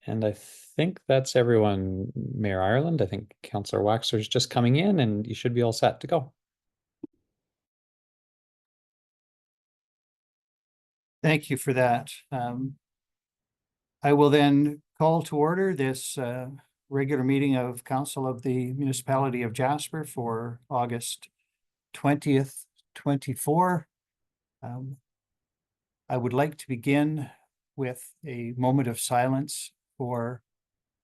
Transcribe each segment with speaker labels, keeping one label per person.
Speaker 1: And I think that's everyone, Mayor Ireland. I think Councillor Waxer's just coming in and you should be all set to go.
Speaker 2: Thank you for that. I will then call to order this regular meeting of Council of the Municipality of Jasper for August 20th, 24. I would like to begin with a moment of silence for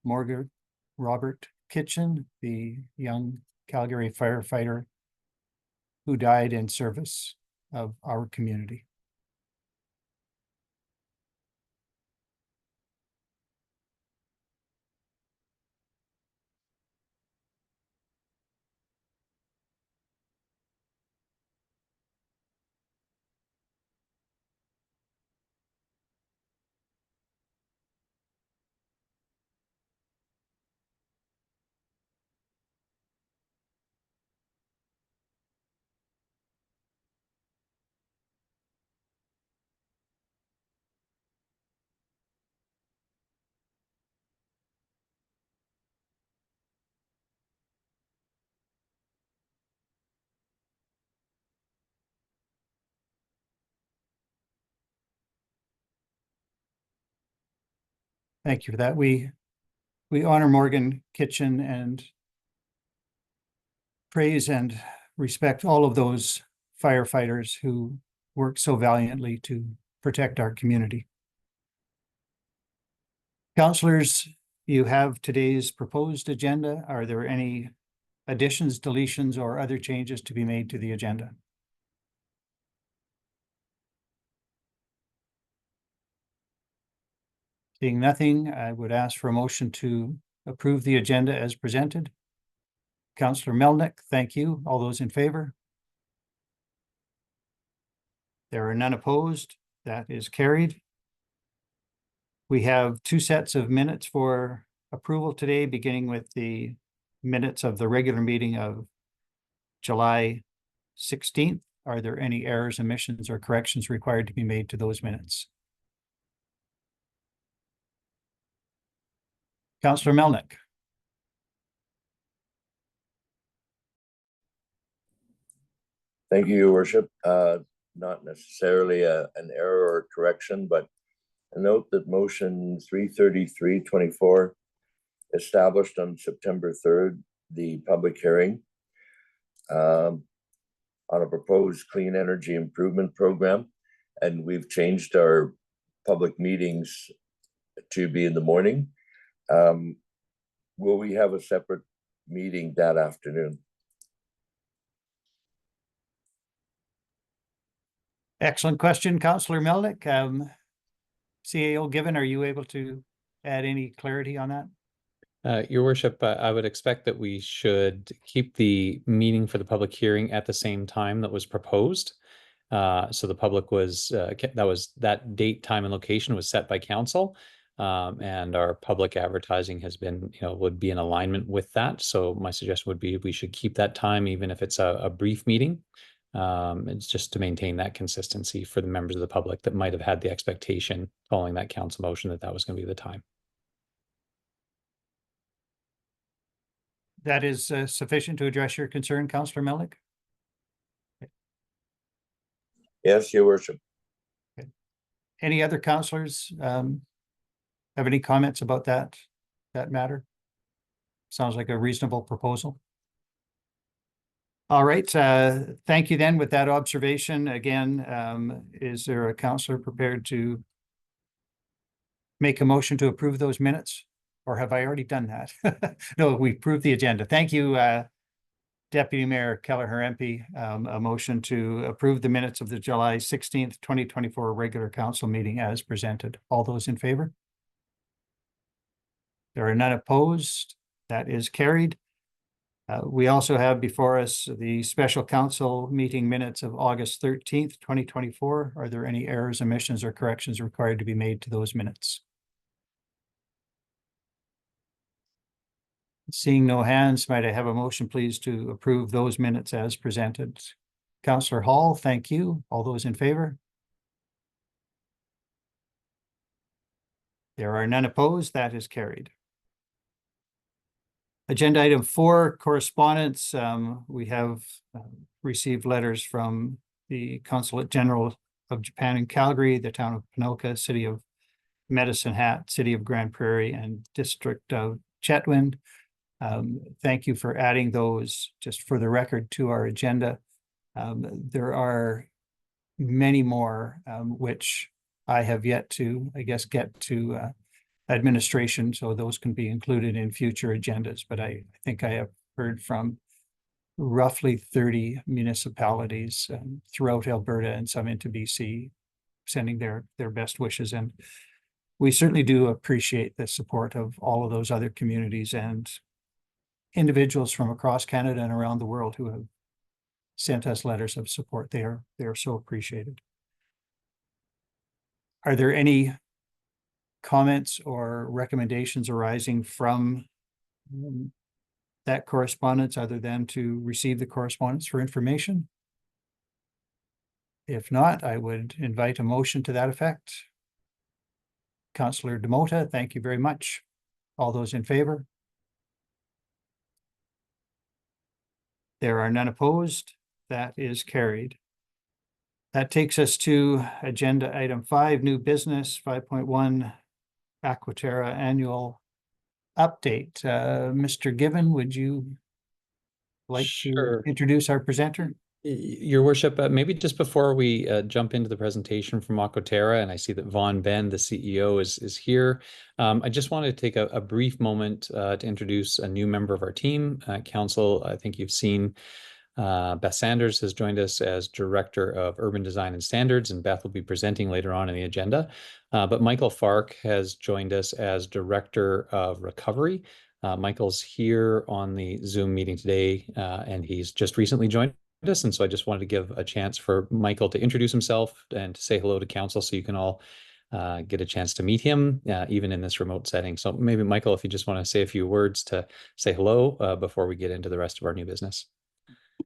Speaker 2: Morgan Robert Kitchen, the young Calgary firefighter who died in service of our community. Thank you for that. We honor Morgan Kitchen and praise and respect all of those firefighters who work so valiantly to protect our community. Councillors, you have today's proposed agenda. Are there any additions, deletions, or other changes to be made to the agenda? Seeing nothing, I would ask for a motion to approve the agenda as presented. Councillor Melnick, thank you. All those in favor? There are none opposed. That is carried. We have two sets of minutes for approval today, beginning with the minutes of the regular meeting of July 16th. Are there any errors, omissions, or corrections required to be made to those minutes? Councillor Melnick.
Speaker 3: Thank you, Your Worship. Not necessarily an error or correction, but a note that motion 333-24 established on September 3rd the public hearing on a proposed clean energy improvement program, and we've changed our public meetings to be in the morning. Will we have a separate meeting that afternoon?
Speaker 2: Excellent question, Councillor Melnick. CAO Given, are you able to add any clarity on that?
Speaker 1: Your Worship, I would expect that we should keep the meeting for the public hearing at the same time that was proposed. So the public was, that date, time, and location was set by council. And our public advertising has been, would be in alignment with that. So my suggestion would be we should keep that time, even if it's a brief meeting. It's just to maintain that consistency for the members of the public that might have had the expectation following that council motion that was going to be the time.
Speaker 2: That is sufficient to address your concern, Councillor Melnick?
Speaker 3: Yes, Your Worship.
Speaker 2: Okay. Any other councillors have any comments about that matter? Sounds like a reasonable proposal. All right, thank you then. With that observation, again, is there a councillor prepared to make a motion to approve those minutes? Or have I already done that? No, we approved the agenda. Thank you, Deputy Mayor Kelleher MP. A motion to approve the minutes of the July 16th, 2024 regular council meeting as presented. All those in favor? There are none opposed. That is carried. We also have before us the special council meeting minutes of August 13th, 2024. Are there any errors, omissions, or corrections required to be made to those minutes? Seeing no hands, might I have a motion, please, to approve those minutes as presented? Councillor Hall, thank you. All those in favor? There are none opposed. That is carried. Agenda item 4, correspondence. We have received letters from the Consulate General of Japan in Calgary, the town of Ponoka, city of Medicine Hat, city of Grand Prairie, and district of Chetwynd. Thank you for adding those, just for the record, to our agenda. There are many more, which I have yet to, I guess, get to administration, so those can be included in future agendas. But I think I have heard from roughly 30 municipalities throughout Alberta and some into BC, sending their best wishes. And we certainly do appreciate the support of all of those other communities and individuals from across Canada and around the world who have sent us letters of support. They are so appreciated. Are there any comments or recommendations arising from that correspondence other than to receive the correspondence for information? If not, I would invite a motion to that effect. Councillor Demota, thank you very much. All those in favor? There are none opposed. That is carried. That takes us to agenda item 5, new business, 5.1, Aquatera annual update. Mr. Given, would you like to introduce our presenter?
Speaker 1: Your worship, maybe just before we jump into the presentation from Aquatera, and I see that Vaughn Ben, the CEO, is here. I just wanted to take a brief moment to introduce a new member of our team. Council, I think you've seen Beth Sanders has joined us as Director of Urban Design and Standards, and Beth will be presenting later on in the agenda. But Michael Fark has joined us as Director of Recovery. Michael's here on the Zoom meeting today, and he's just recently joined us. And so I just wanted to give a chance for Michael to introduce himself and to say hello to council, so you can all get a chance to meet him, even in this remote setting. So maybe, Michael, if you just want to say a few words to say hello before we get into the rest of our new business.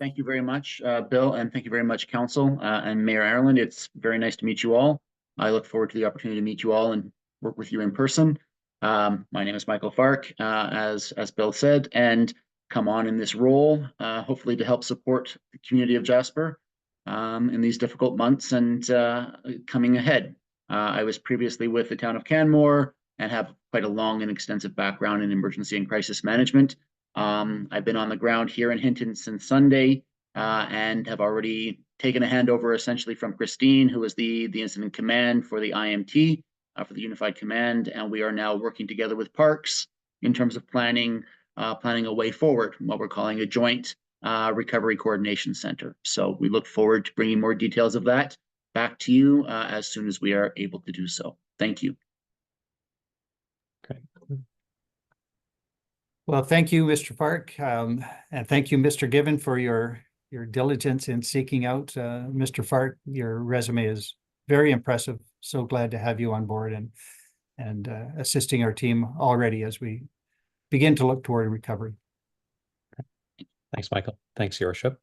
Speaker 4: Thank you very much, Bill, and thank you very much, Council and Mayor Ireland. It's very nice to meet you all. I look forward to the opportunity to meet you all and work with you in person. My name is Michael Fark, as Bill said, and come on in this role, hopefully to help support the community of Jasper in these difficult months and coming ahead. I was previously with the town of Canmore and have quite a long and extensive background in emergency and crisis management. I've been on the ground here in Hinton since Sunday and have already taken a handover essentially from Christine, who was the incident command for the IMT, for the Unified Command, and we are now working together with Parks in terms of planning a way forward, what we're calling a joint recovery coordination center. So we look forward to bringing more details of that back to you as soon as we are able to do so. Thank you.
Speaker 1: Okay.
Speaker 2: Well, thank you, Mr. Fark, and thank you, Mr. Given, for your diligence in seeking out Mr. Fark. Your resume is very impressive. So glad to have you on board and assisting our team already as we begin to look toward recovery.
Speaker 1: Thanks, Michael. Thanks, Your Worship.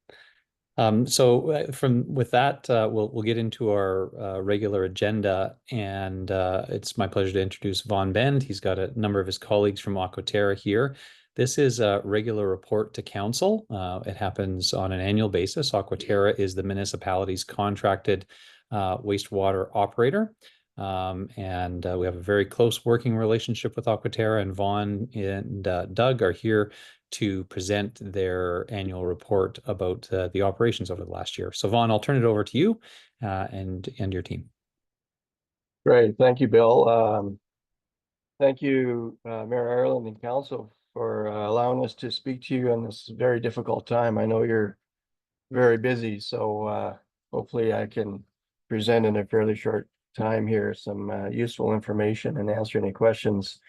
Speaker 1: With that, we'll get into our regular agenda, and it's my pleasure to introduce Vaughn Ben. He's got a number of his colleagues from Aquatera here. This is a regular report to council. It happens on an annual basis. Aquatera is the municipality's contracted wastewater operator. And we have a very close working relationship with Aquatera, and Vaughn and Doug are here to present their annual report about the operations over the last year. So Vaughn, I'll turn it over to you and your team.
Speaker 5: Great, thank you, Bill. Thank you, Mayor Ireland and Council, for allowing us to speak to you in this very difficult time. I know you're very busy, so hopefully I can present in a fairly short time here some useful information and answer any questions.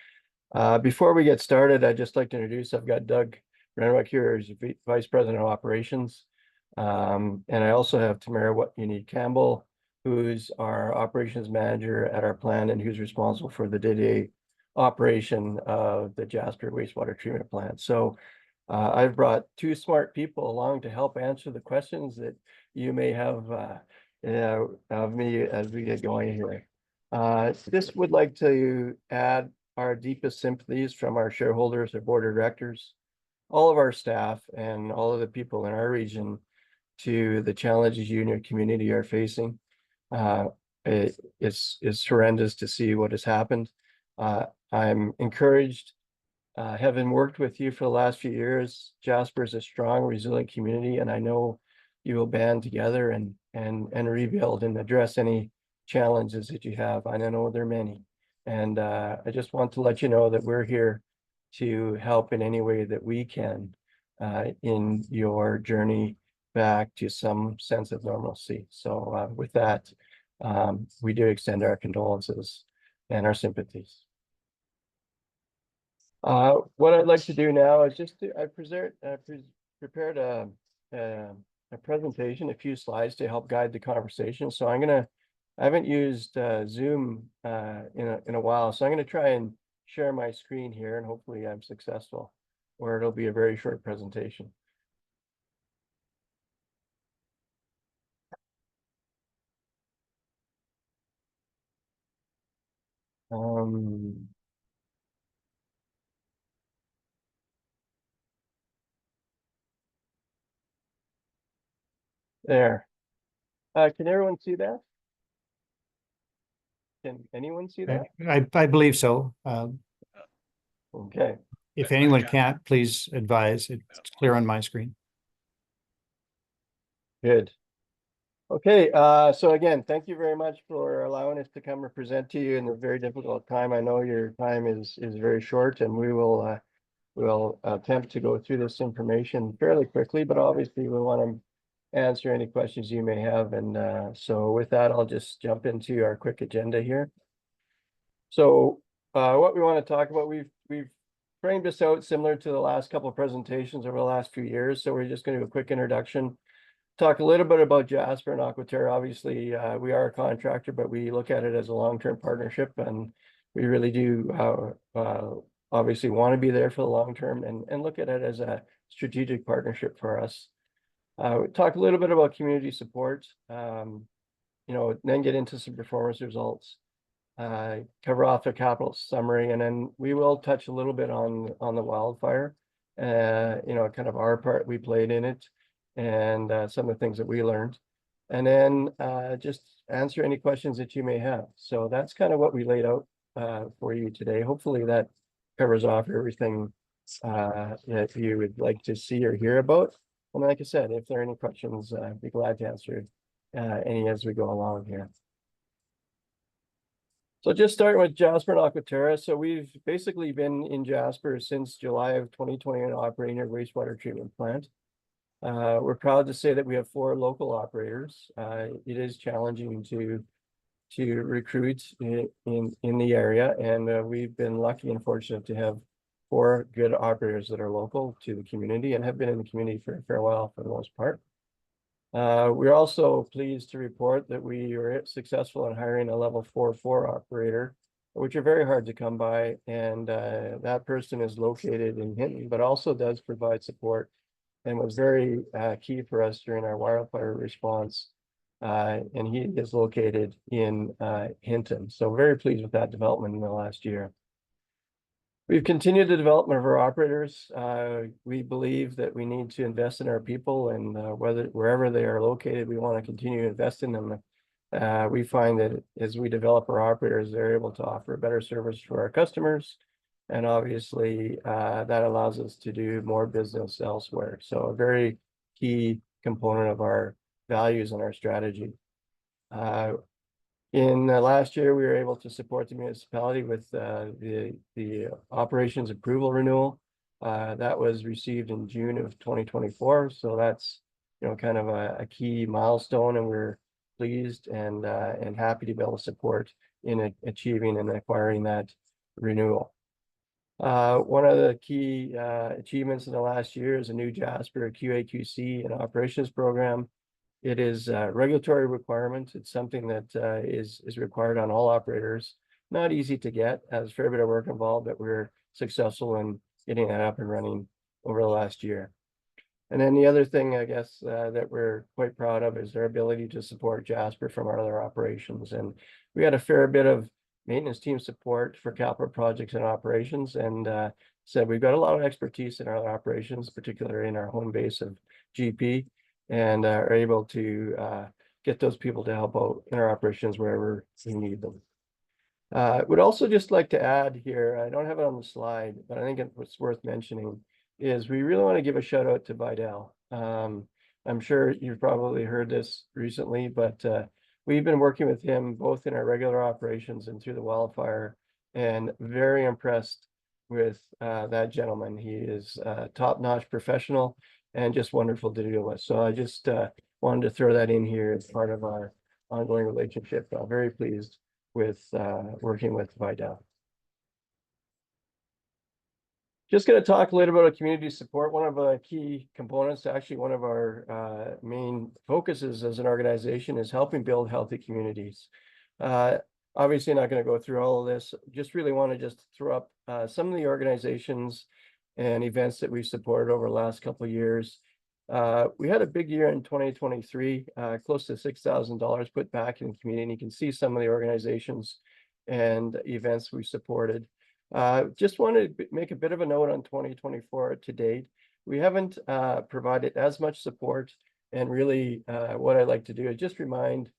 Speaker 5: Before we get started, I'd just like to introduce, I've got Doug Renwick here as Vice President of Operations. And I also have Tamara Campbell, who's our Operations Manager at our plant and who's responsible for the day-to-day operation of the Jasper wastewater treatment plant. So I've brought two smart people along to help answer the questions that you may have of me as we get going here. This would like to add our deepest sympathies from our shareholders, our board of directors, all of our staff, and all of the people in our region to the challenges you and your community are facing. It's horrendous to see what has happened. I'm encouraged, having worked with you for the last few years. Jasper is a strong, resilient community, and I know you will band together and rebuild and address any challenges that you have. I know there are many. And I just want to let you know that we're here to help in any way that we can in your journey back to some sense of normalcy. So with that, we do extend our condolences and our sympathies. What I'd like to do now is just I prepared a presentation, a few slides to help guide the conversation. So I haven't used Zoom in a while, so I'm gonna try and share my screen here, and hopefully I'm successful, or it'll be a very short presentation. There. Can everyone see that? Can anyone see that?
Speaker 2: I believe so.
Speaker 5: Okay.
Speaker 2: If anyone can't, please advise. It's clear on my screen.
Speaker 5: Good. Okay, so again, thank you very much for allowing us to come represent to you in a very difficult time. I know your time is very short, and we'll attempt to go through this information fairly quickly, but obviously we want to answer any questions you may have. And so with that, I'll just jump into our quick agenda here. So what we want to talk about, we've framed this out similar to the last couple of presentations over the last few years. So we're just going to do a quick introduction, talk a little bit about Jasper and Aquatera. Obviously, we are a contractor, but we look at it as a long-term partnership, and we really do obviously want to be there for the long term and look at it as a strategic partnership for us. We talk a little bit about community support, then get into some performance results, cover off a capital summary, and then we will touch a little bit on the wildfire, kind of our part we played in it, and some of the things that we learned, and then just answer any questions that you may have. So that's kind of what we laid out for you today. Hopefully that covers off everything that you would like to see or hear about. And like I said, if there are any questions, I'd be glad to answer any as we go along here. So just starting with Jasper and Aquatera. So we've basically been in Jasper since July of 2020 and operating a wastewater treatment plant. We're proud to say that we have 4 local operators. It is challenging to recruit in the area, and we've been lucky and fortunate to have 4 good operators that are local to the community and have been in the community for a fair while for the most part. We're also pleased to report that we were successful in hiring a level 4 operator, which are very hard to come by, and that person is located in Hinton, but also does provide support and was very key for us during our wildfire response. And he is located in Hinton. So very pleased with that development in the last year. We've continued the development of our operators. We believe that we need to invest in our people, and wherever they are located, we want to continue to invest in them. We find that as we develop our operators, they're able to offer a better service to our customers. And obviously, that allows us to do more business elsewhere. So a very key component of our values and our strategy. In last year, we were able to support the municipality with the operations approval renewal. That was received in June of 2024. So that's kind of a key milestone, and we're pleased and happy to be able to support in achieving and acquiring that renewal. One of the key achievements in the last year is a new Jasper QA/QC and operations program. It is a regulatory requirement. It's something that is required on all operators. Not easy to get, has a fair bit of work involved, but we're successful in getting that up and running over the last year. And then the other thing, I guess, that we're quite proud of is their ability to support Jasper from our other operations. And we had a fair bit of maintenance team support for capital projects and operations. And so we've got a lot of expertise in our operations, particularly in our home base of GP, and are able to get those people to help out in our operations wherever we need them. Would also just like to add here, I don't have it on the slide, but I think it's worth mentioning, is we really want to give a shout out to Vidal. I'm sure you've probably heard this recently, but we've been working with him both in our regular operations and through the wildfire, and very impressed with that gentleman. He is a top-notch professional and just wonderful to deal with. So I just wanted to throw that in here as part of our ongoing relationship. I'm very pleased with working with Vidal. Just going to talk a little about community support. One of the key components, actually one of our main focuses as an organization, is helping build healthy communities. Obviously not going to go through all of this, just really want to just throw up some of the organizations and events that we've supported over the last couple of years. We had a big year in 2023, close to $6,000 put back in the community. And you can see some of the organizations and events we supported. Just wanted to make a bit of a note on 2024 to date. We haven't provided as much support, and really what I'd like to do is just remind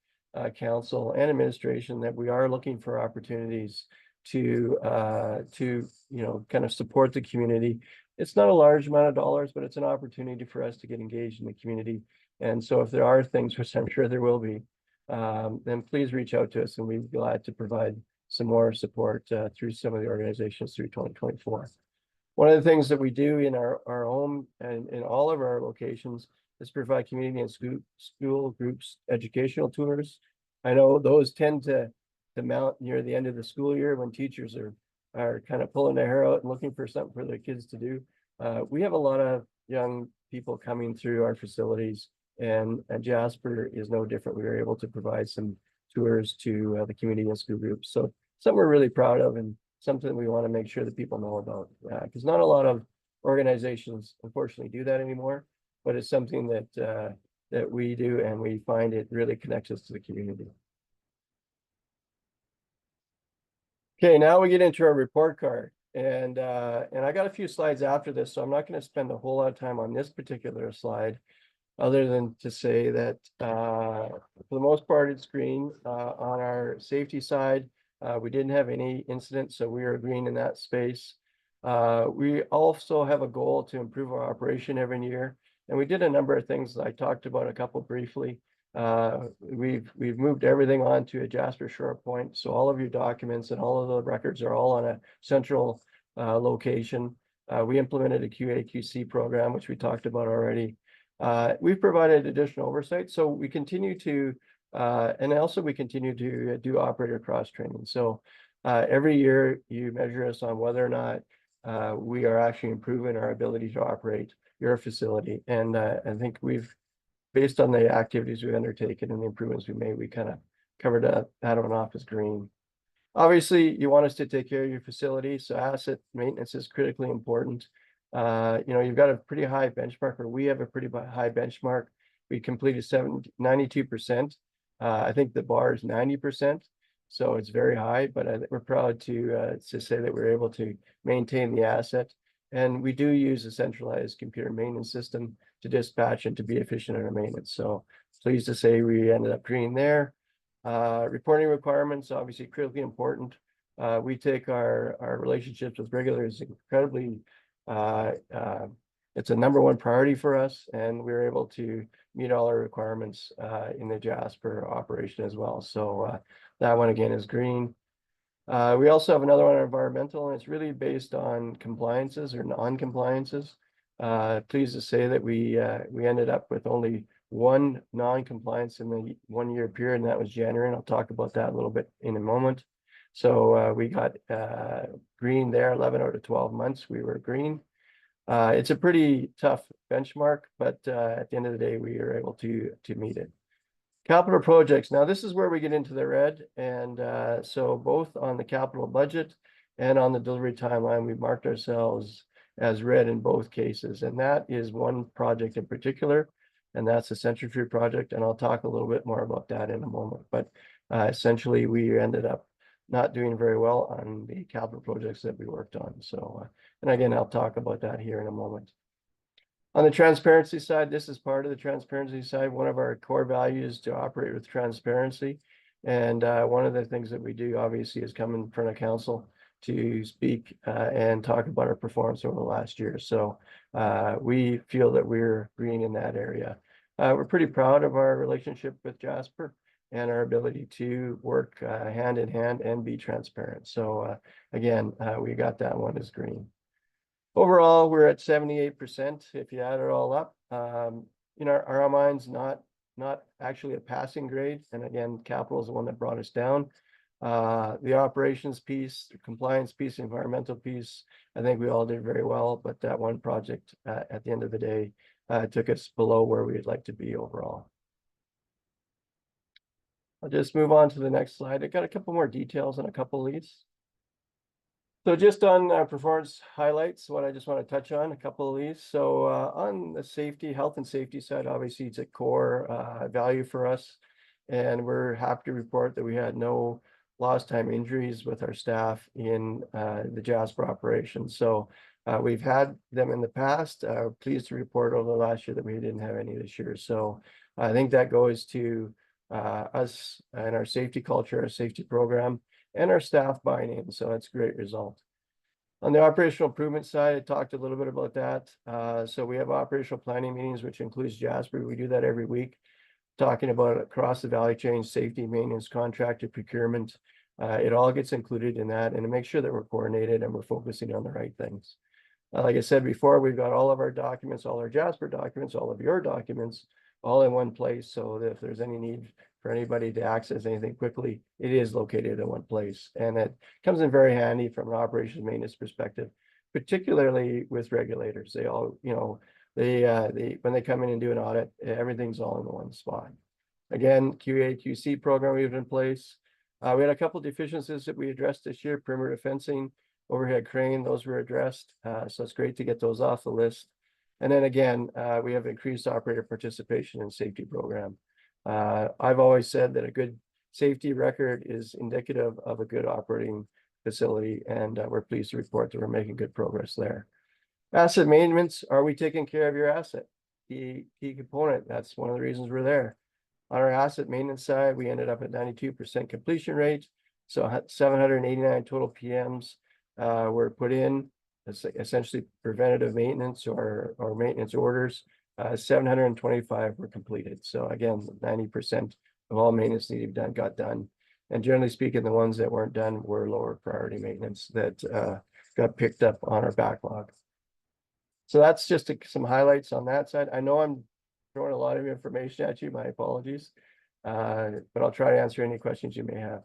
Speaker 5: council and administration that we are looking for opportunities to kind of support the community. It's not a large amount of dollars, but it's an opportunity for us to get engaged in the community. And so if there are things, which I'm sure there will be, then please reach out to us, and we'd be glad to provide some more support through some of the organizations through 2024. One of the things that we do in our home and in all of our locations is provide community and school groups educational tours. I know those tend to mount near the end of the school year when teachers are kind of pulling their hair out and looking for something for their kids to do. We have a lot of young people coming through our facilities, and Jasper is no different. We were able to provide some tours to the community and school groups. So something we're really proud of, and something we want to make sure that people know about, because not a lot of organizations unfortunately do that anymore, but it's something that that we do, and we find it really connects us to the community. Okay, now we get into our report card, and I got a few slides after this, so I'm not going to spend a whole lot of time on this particular slide, other than to say that for the most part it's green. On our safety side, we didn't have any incidents, so we are green in that space. We also have a goal to improve our operation every year, and we did a number of things that I talked about a couple briefly. We've moved everything onto a Jasper SharePoint, so all of your documents and all of the records are all on a central location. We implemented a QA/QC program, which we talked about already. We've provided additional oversight, so we continue to and also we continue to do operator cross training. So every year you measure us on whether or not we are actually improving our ability to operate your facility. And I think we've, based on the activities we've undertaken and the improvements we made, we kind of covered that on and off as green. Obviously, you want us to take care of your facility, so asset maintenance is critically important. You've got a pretty high benchmark, or we have a pretty high benchmark. We completed 92%. I think the bar is 90%, so it's very high, but we're proud to say that we're able to maintain the asset. And we do use a centralized computer maintenance system to dispatch and to be efficient in our maintenance. So pleased to say we ended up green there. Reporting requirements, obviously critically important. We take our relationships with regulators incredibly, it's a #1 priority for us, and we're able to meet all our requirements in the Jasper operation as well. So that one again is green. We also have another one on environmental, and it's really based on compliances or non-compliances. Pleased to say that we ended up with only one non-compliance in the 1-year period, and that was January, and I'll talk about that a little bit in a moment. So we got green there. 11 out of 12 months we were green. It's a pretty tough benchmark, but at the end of the day we were able to meet it. Capital projects. Now this is where we get into the red, and so both on the capital budget and on the delivery timeline, we marked ourselves as red in both cases. And that is one project in particular, and that's the Century project. And I'll talk a little bit more about that in a moment. But essentially, we ended up not doing very well on the capital projects that we worked on. So, and again, I'll talk about that here in a moment. On the transparency side, this is part of the transparency side. One of our core values to operate with transparency. And one of the things that we do, obviously, is come in front of council to speak and talk about our performance over the last year. So we feel that we're green in that area. We're pretty proud of our relationship with Jasper and our ability to work hand in hand and be transparent. So again, we got that one as green. Overall, we're at 78% if you add it all up. You know, our minds not actually a passing grade. And again, capital is the one that brought us down. The operations piece, the compliance piece, environmental piece, I think we all did very well, but that one project at the end of the day took us below where we'd like to be overall. I'll just move on to the next slide. I got a couple more details on a couple of these. So just on performance highlights, what I just want to touch on, a couple of these. So on the safety, health and safety side, obviously it's a core value for us. And we're happy to report that we had no lost time injuries with our staff in the Jasper operation. So we've had them in the past. Pleased to report over the last year that we didn't have any this year. So I think that goes to us and our safety culture, our safety program, and our staff buying in. So that's a great result. On the operational improvement side, I talked a little bit about that. So we have operational planning meetings, which includes Jasper. We do that every week, talking about across the value chain, safety, maintenance, contractor, procurement. It all gets included in that, and to make sure that we're coordinated and we're focusing on the right things. Like I said before, we've got all of our documents, all our Jasper documents, all of your documents, all in one place. So that if there's any need for anybody to access anything quickly, it is located in one place. And it comes in very handy from an operations maintenance perspective, particularly with regulators. They all, you know, they when they come in and do an audit, everything's all in one spot. Again, QA/QC program we have in place. We had a couple of deficiencies that we addressed this year: perimeter fencing, overhead crane, those were addressed. So it's great to get those off the list. And then again, we have increased operator participation in safety program. I've always said that a good safety record is indicative of a good operating facility, and we're pleased to report that we're making good progress there. Asset maintenance, are we taking care of your asset? Key component, that's one of the reasons we're there. On our asset maintenance side, we ended up at 92% completion rate. So 789 total PMs were put in, essentially preventative maintenance or maintenance orders. 725 were completed. So again, 90% of all maintenance needed to be done got done. And generally speaking, the ones that weren't done were lower priority maintenance that got picked up on our backlog. So that's just some highlights on that side. I know I'm throwing a lot of information at you, my apologies, but I'll try to answer any questions you may have.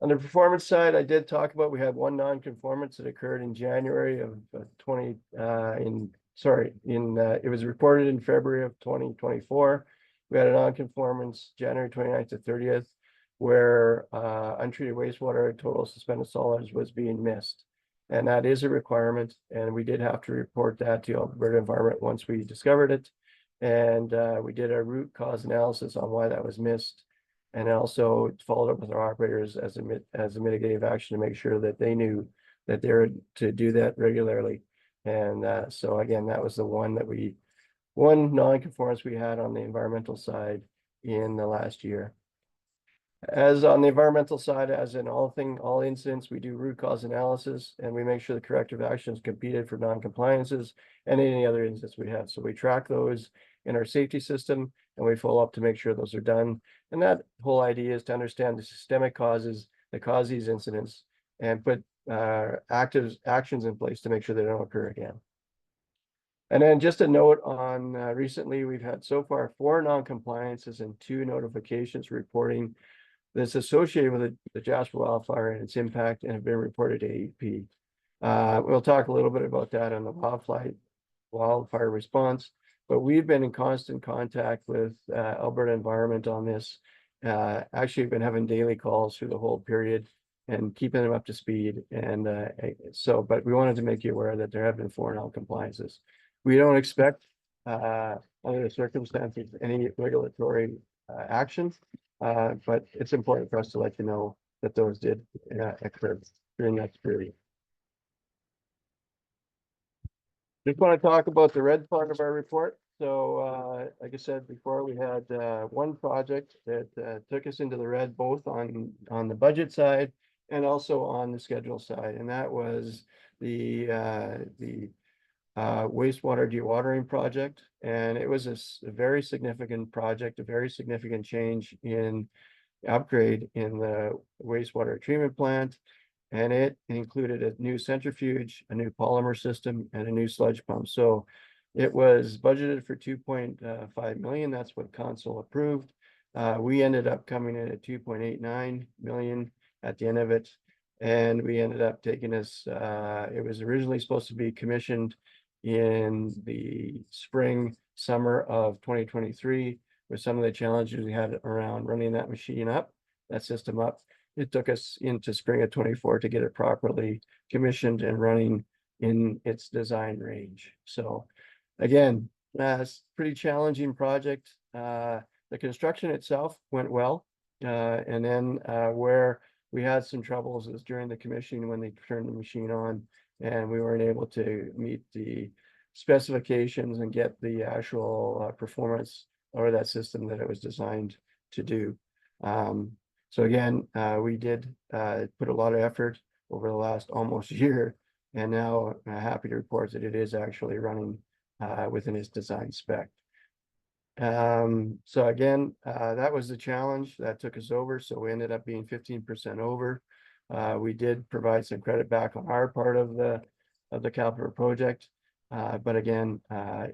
Speaker 5: On the performance side, I did talk about, we had one non-conformance that occurred in January of it was reported in February of 2024. We had a non-conformance January 29th to 30th, where untreated wastewater total suspended solids was being missed. And that is a requirement. And we did have to report that to Alberta Environment once we discovered it. And we did a root cause analysis on why that was missed. And also followed up with our operators as a mitigative action to make sure that they knew that they were to do that regularly. And so again, that was the one non-conformance we had on the environmental side in the last year. As on the environmental side, as in all incidents, we do root cause analysis and we make sure the corrective action is competed for non-compliances and any other incidents we have. So we track those in our safety system and we follow up to make sure those are done. And that whole idea is to understand the systemic causes that cause these incidents and put active actions in place to make sure they don't occur again. And then just a note on recently, we've had so far 4 non-compliances and 2 notifications reporting that's associated with the Jasper wildfire and its impact and have been reported to AEP. We'll talk a little bit about that on the wildfire response, but we've been in constant contact with Alberta Environment on this. Actually, we've been having daily calls through the whole period. and keeping them up to speed. And so, but we wanted to make you aware that there have been 4 non-compliances. We don't expect, under the circumstances, any regulatory action, but it's important for us to let you know that those did occur during that period. Just want to talk about the red part of our report. So, like I said before, we had one project that took us into the red, both on the budget side and also on the schedule side, and that was the wastewater dewatering project. And it was a very significant project, a very significant change in upgrade in the wastewater treatment plant. And it included a new centrifuge, a new polymer system, and a new sludge pump. So it was budgeted for 2.5 million. That's what council approved. We ended up coming in at 2.89 million at the end of it. And we ended up taking us, it was originally supposed to be commissioned in the spring, summer of 2023, with some of the challenges we had around running that machine up, that system up. It took us into spring of 24 to get it properly commissioned and running in its design range. So again, it's a pretty challenging project. The construction itself went well. And then where we had some troubles is during the commissioning when they turned the machine on and we weren't able to meet the specifications and get the actual performance of that system that it was designed to do. So again, we did put a lot of effort over the last almost year, and now I'm happy to report that it is actually running within its design spec. So again, that was the challenge that took us over. So we ended up being 15% over. We did provide some credit back on our part of the capital project, but again,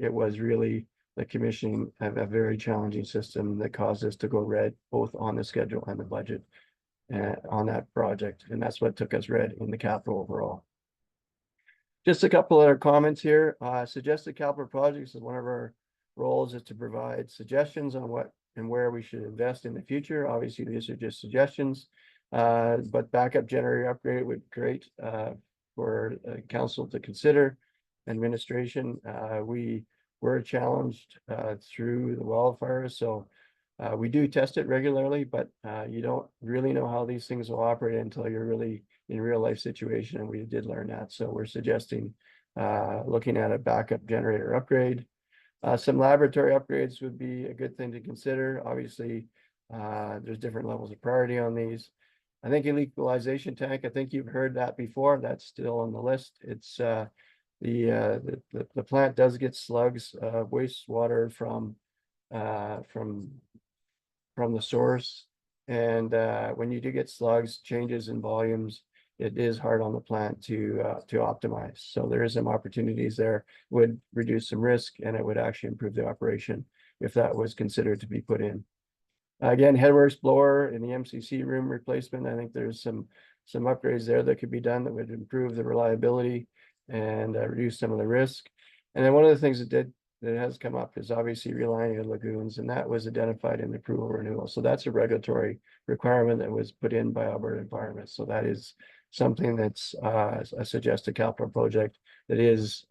Speaker 5: it was really the commissioning of a very challenging system that caused us to go red, both on the schedule and the budget on that project. And that's what took us red in the capital overall. Just a couple other comments here. Suggested capital projects is one of our roles is to provide suggestions on what and where we should invest in the future. Obviously, these are just suggestions, but backup generator upgrade would be great for council to consider. Administration, we were challenged through the wildfires, so we do test it regularly, but you don't really know how these things will operate until you're really in real life situation, and we did learn that. So we're suggesting looking at a backup generator upgrade. Some laboratory upgrades would be a good thing to consider. Obviously, there's different levels of priority on these. I think an equalization tank, I think you've heard that before. That's still on the list. It's the plant does get slugs of wastewater from the source, and when you do get slugs, changes in volumes, it is hard on the plant to optimize. So there is some opportunities there, would reduce some risk, and it would actually improve the operation if that was considered to be put in. Again, headworks blower in the MCC room replacement. I think there's some upgrades there that could be done that would improve the reliability and reduce some of the risk. And then one of the things that has come up is obviously relining of lagoons, and that was identified in the approval renewal. So that's a regulatory requirement that was put in by Alberta Environment. So that is something that's a suggested capital project that is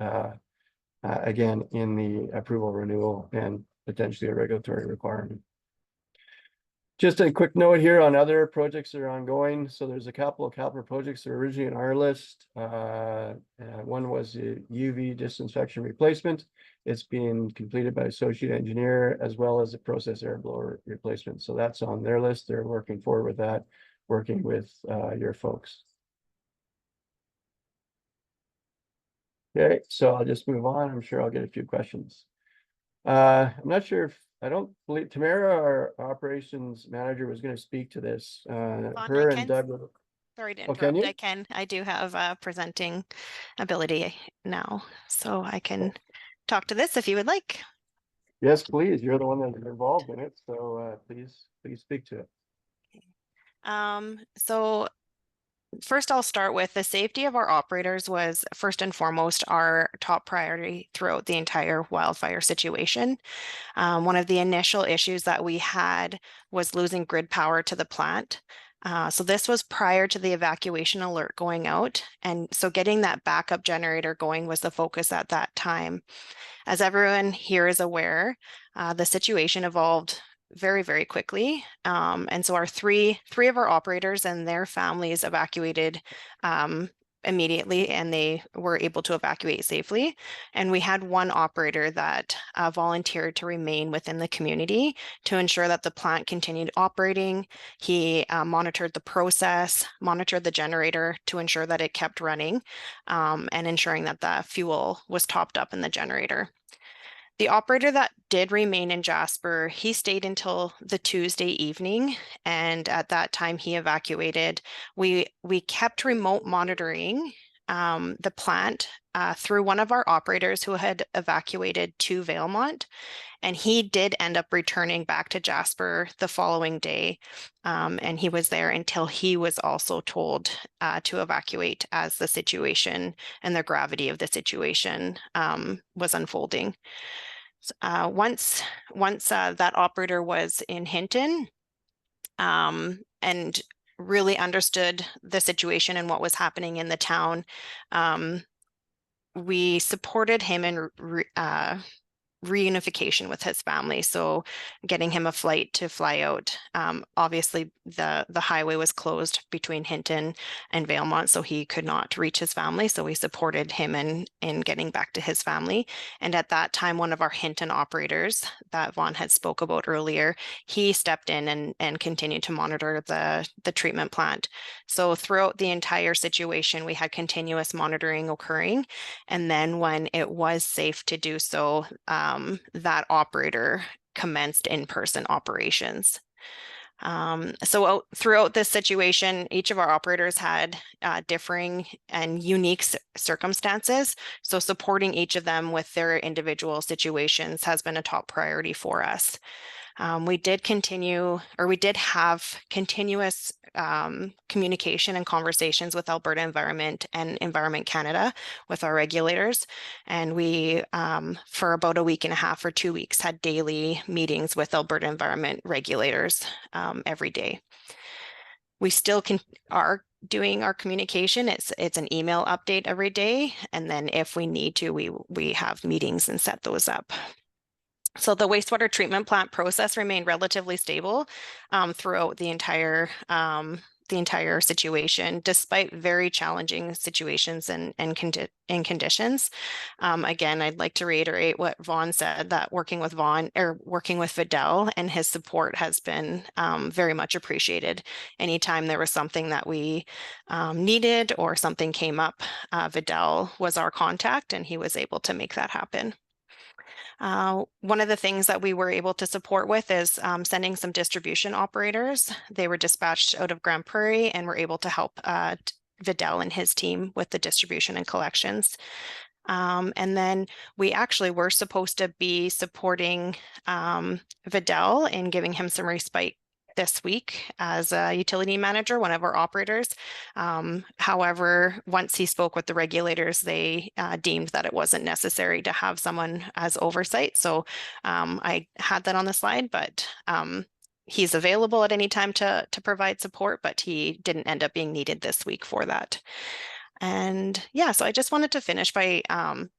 Speaker 5: again in the approval renewal and potentially a regulatory requirement. Just a quick note here on other projects that are ongoing. So there's a couple of capital projects that are originally on our list. One was the UV disinfection replacement. It's being completed by associate engineer, as well as the process air blower replacement. So that's on their list. They're working forward with that, working with your folks. Okay, so I'll just move on. I'm sure I'll get a few questions. I'm not sure if, I don't believe Tamara, our operations manager, was going to speak to this. Her and Doug.
Speaker 6: Sorry to interrupt. I do have presenting ability now, so I can talk to this if you would like.
Speaker 5: Yes, please. You're the one that's involved in it, so please speak to it.
Speaker 6: So first, I'll start with the safety of our operators was first and foremost our top priority throughout the entire wildfire situation. One of the initial issues that we had was losing grid power to the plant. So this was prior to the evacuation alert going out. And so getting that backup generator going was the focus at that time. As everyone here is aware, the situation evolved very, very quickly. And so our three of our operators and their families evacuated immediately, and they were able to evacuate safely. And we had one operator that volunteered to remain within the community to ensure that the plant continued operating. He monitored the process, monitored the generator to ensure that it kept running, and ensuring that the fuel was topped up in the generator. The operator that did remain in Jasper, he stayed until the Tuesday evening, and at that time he evacuated. We kept remote monitoring the plant through one of our operators who had evacuated to Valemont, and he did end up returning back to Jasper the following day, and he was there until he was also told to evacuate as the situation and the gravity of the situation was unfolding. Once that operator was in Hinton and really understood the situation and what was happening in the town, we supported him in reunification with his family. So getting him a flight to fly out. Obviously the highway was closed between Hinton and Valemont, so he could not reach his family. So we supported him in getting back to his family. And at that time, one of our Hinton operators that Vaughn had spoke about earlier, he stepped in and continued to monitor the treatment plant. So throughout the entire situation, we had continuous monitoring occurring. And then when it was safe to do so, that operator commenced in-person operations. So throughout this situation, each of our operators had differing and unique circumstances. So supporting each of them with their individual situations has been a top priority for us. We did have continuous communication and conversations with Alberta Environment and Environment Canada with our regulators. And we, for about a week and a half or 2 weeks, had daily meetings with Alberta Environment regulators every day. We still are doing our communication. It's an email update every day. And then if we need to, we have meetings and set those up. So the wastewater treatment plant process remained relatively stable throughout the entire situation, despite very challenging situations and conditions. Again, I'd like to reiterate what Vaughn said, that working with Vidal and his support has been very much appreciated. Anytime there was something that we needed or something came up, Vidal was our contact, and he was able to make that happen. One of the things that we were able to support with is sending some distribution operators. They were dispatched out of Grand Prairie and were able to help Vidal and his team with the distribution and collections. And then we actually were supposed to be supporting Vidal and giving him some respite this week as a utility manager, one of our operators. However, once he spoke with the regulators, they deemed that it wasn't necessary to have someone as oversight. So I had that on the slide, but he's available at any time to provide support, but he didn't end up being needed this week for that. And yeah, so I just wanted to finish by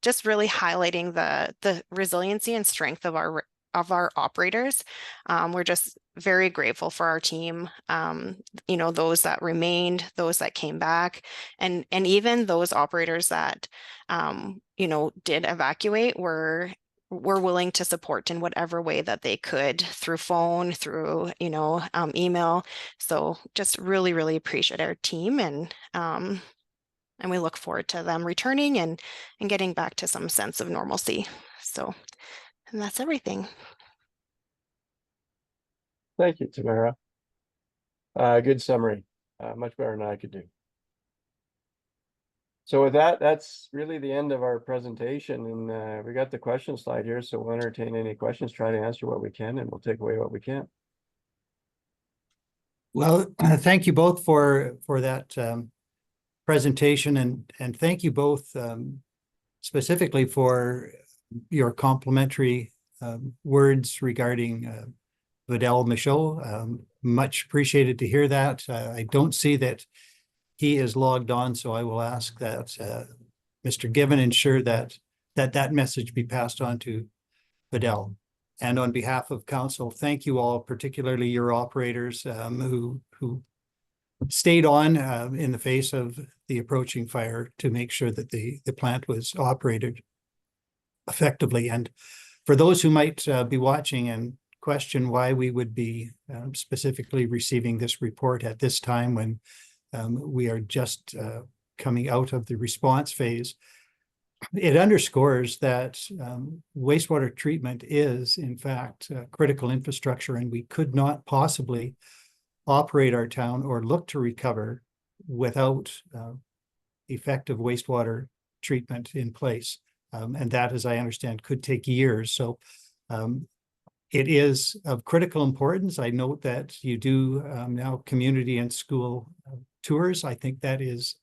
Speaker 6: just really highlighting the resiliency and strength of our operators. We're just very grateful for our team, those that remained, those that came back, and even those operators that, did evacuate were willing to support in whatever way that they could, through phone, through, email. So just really, really appreciate our team, and we look forward to them returning and getting back to some sense of normalcy. So, and that's everything.
Speaker 5: Thank you, Tamara. Good summary. Much better than I could do. So with that, that's really the end of our presentation, and we got the question slide here, so we'll entertain any questions, try to answer what we can, and we'll take away what we can.
Speaker 2: Well, thank you both for that presentation, and thank you both specifically for your complimentary words regarding Vidal Michaud. Much appreciated to hear that. I don't see that he is logged on, so I will ask that Mr. Given ensure that that message be passed on to Vidal. And on behalf of council, thank you all, particularly your operators who stayed on in the face of the approaching fire to make sure that the plant was operated effectively. And for those who might be watching and question why we would be specifically receiving this report at this time when we are just coming out of the response phase, it underscores that wastewater treatment is, in fact, critical infrastructure, and we could not possibly operate our town or look to recover without effective wastewater treatment in place. And that, as I understand, could take years. So it is of critical importance. I note that you do now community and school tours. I think that is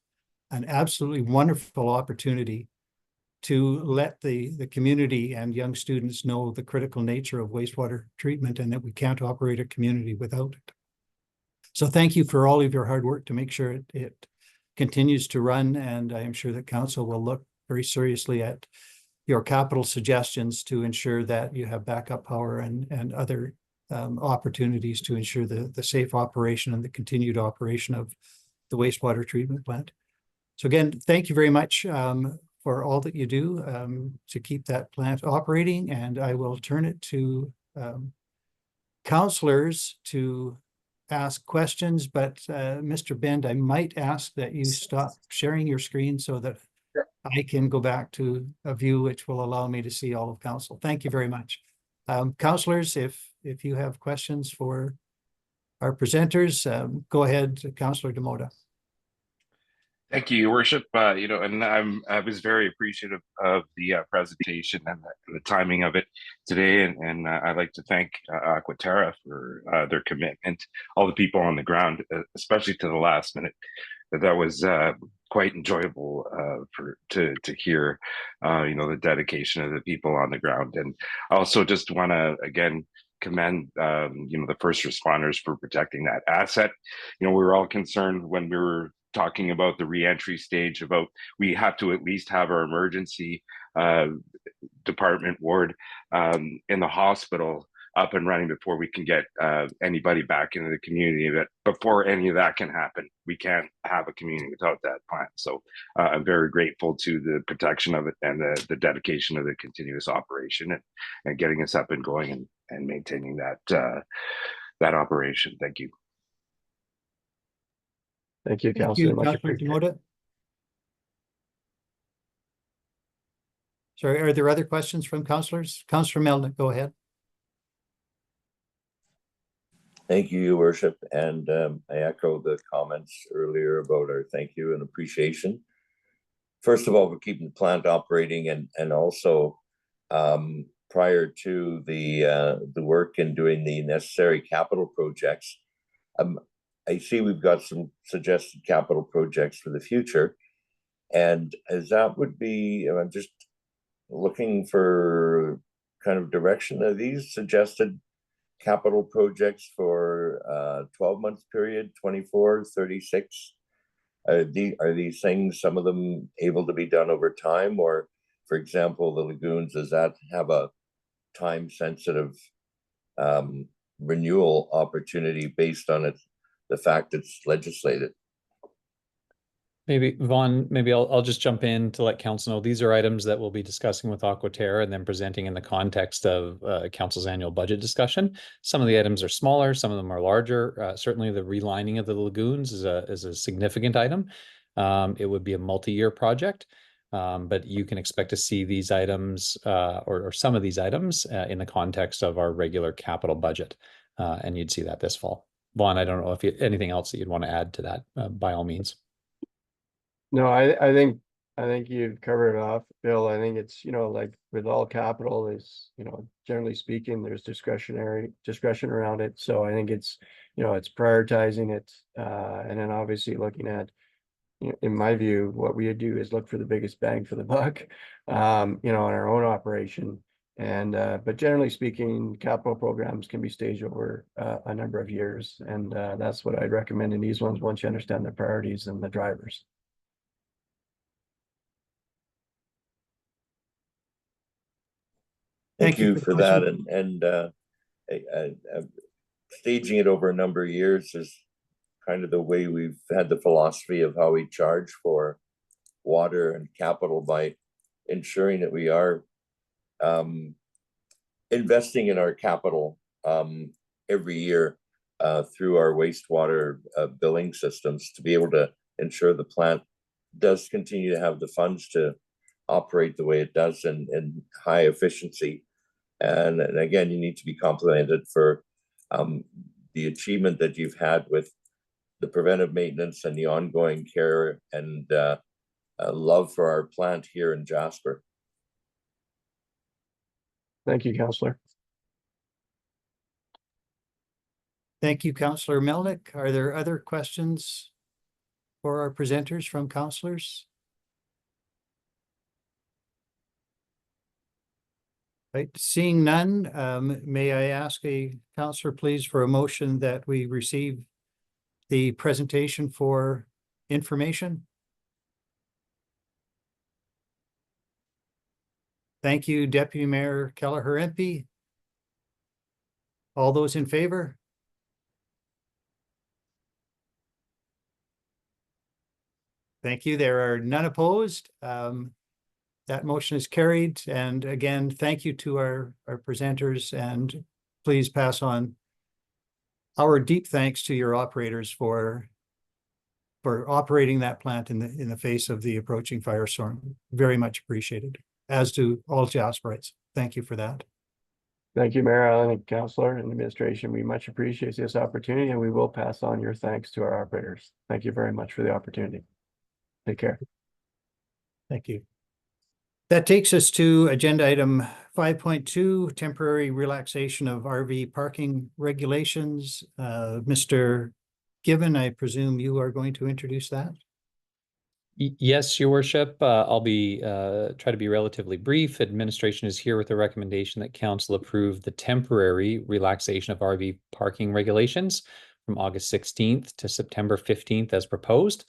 Speaker 2: an absolutely wonderful opportunity to let the community and young students know the critical nature of wastewater treatment and that we can't operate a community without it. So thank you for all of your hard work to make sure it continues to run. And I am sure that council will look very seriously at your capital suggestions to ensure that you have backup power and other opportunities to ensure the safe operation and the continued operation of the wastewater treatment plant. So again, thank you very much for all that you do to keep that plant operating. And I will turn it to councillors to ask questions, but Mr. Bend, I might ask that you stop sharing your screen so that I can go back to a view which will allow me to see all of council. Thank you very much. Councillors, if you have questions for our presenters, go ahead, Councillor Demoda.
Speaker 7: Thank you, Your Worship. And I was very appreciative of the presentation and the timing of it today. And I'd like to thank Aquatera for their commitment, all the people on the ground, especially to the last minute. That was quite enjoyable to hear, the dedication of the people on the ground. And I also just want to, again, commend, the first responders for protecting that asset. We were all concerned when we were talking about the reentry stage about we have to at least have our emergency department ward in the hospital up and running before we can get anybody back into the community. That before any of that can happen, we can't have a community without that plant. So I'm very grateful to the protection of it and the dedication of the continuous operation and getting us up and going and maintaining that operation. Thank you.
Speaker 5: Thank you,
Speaker 2: Thank
Speaker 5: Councillor.
Speaker 2: you,
Speaker 5: Much
Speaker 2: Councillor
Speaker 5: appreciated.
Speaker 2: Demoda. Sorry, are there other questions from councillors? Councillor Melnick, go ahead.
Speaker 3: Thank you, Your Worship. And I echo the comments earlier about our thank you and appreciation. First of all, for keeping the plant operating and also prior to the work and doing the necessary capital projects. I see we've got some suggested capital projects for the future. And as that would be, I'm just looking for kind of direction. Are these suggested capital projects for 12-month period, 24, 36? Are these things, some of them able to be done over time? Or, for example, the lagoons, does that have a time-sensitive renewal opportunity based on the fact it's legislated?
Speaker 1: Maybe Vaughn, maybe I'll just jump in to let council know these are items that we'll be discussing with Aquatera and then presenting in the context of council's annual budget discussion. Some of the items are smaller, some of them are larger. Certainly the relining of the lagoons is a significant item. It would be a multi-year project, but you can expect to see these items or some of these items in the context of our regular capital budget. And you'd see that this fall. Vaughn, I don't know if anything else that you'd want to add to that, by all means.
Speaker 5: No, I think you've covered it off, Bill. I think it's, like with all capital is, generally speaking, there's discretion around it. So I think it's, it's prioritizing it. And then obviously looking at, in my view, what we do is look for the biggest bang for the buck, in our own operation. And, but generally speaking, capital programs can be staged over a number of years. And that's what I'd recommend in these ones, once you understand the priorities and the drivers.
Speaker 3: Thank you
Speaker 2: the
Speaker 3: for that.
Speaker 2: question.
Speaker 3: Staging it over a number of years is kind of the way we've had the philosophy of how we charge for water and capital, by ensuring that we are investing in our capital every year through our wastewater billing systems, to be able to ensure the plant does continue to have the funds to operate the way it does in high efficiency. And again, you need to be complimented for the achievement that you've had with the preventive maintenance and the ongoing care and love for our plant here in Jasper.
Speaker 5: Thank you, Councillor.
Speaker 2: Thank you, Councillor Melnick. Are there other questions for our presenters from councillors? Right, seeing none, may I ask a councillor please for a motion that we receive the presentation for information? Thank you, Deputy Mayor Kelleher MP. All those in favor? Thank you. There are none opposed. That motion is carried. And again, thank you to our presenters, and please pass on our deep thanks to your operators for operating that plant in the face of the approaching firestorm. Very much appreciated, as do all Jasperites. Thank you for that.
Speaker 5: Thank you, Mayor Allen and Councillor and administration. We much appreciate this opportunity, and we will pass on your thanks to our operators. Thank you very much for the opportunity. Take care.
Speaker 2: Thank you. That takes us to agenda item 5.2, temporary relaxation of RV parking regulations. Mr. Given, I presume you are going to introduce that?
Speaker 1: Yes, Your Worship. I'll be try to be relatively brief. Administration is here with a recommendation that Council approve the temporary relaxation of RV parking regulations from August 16th to September 15th as proposed.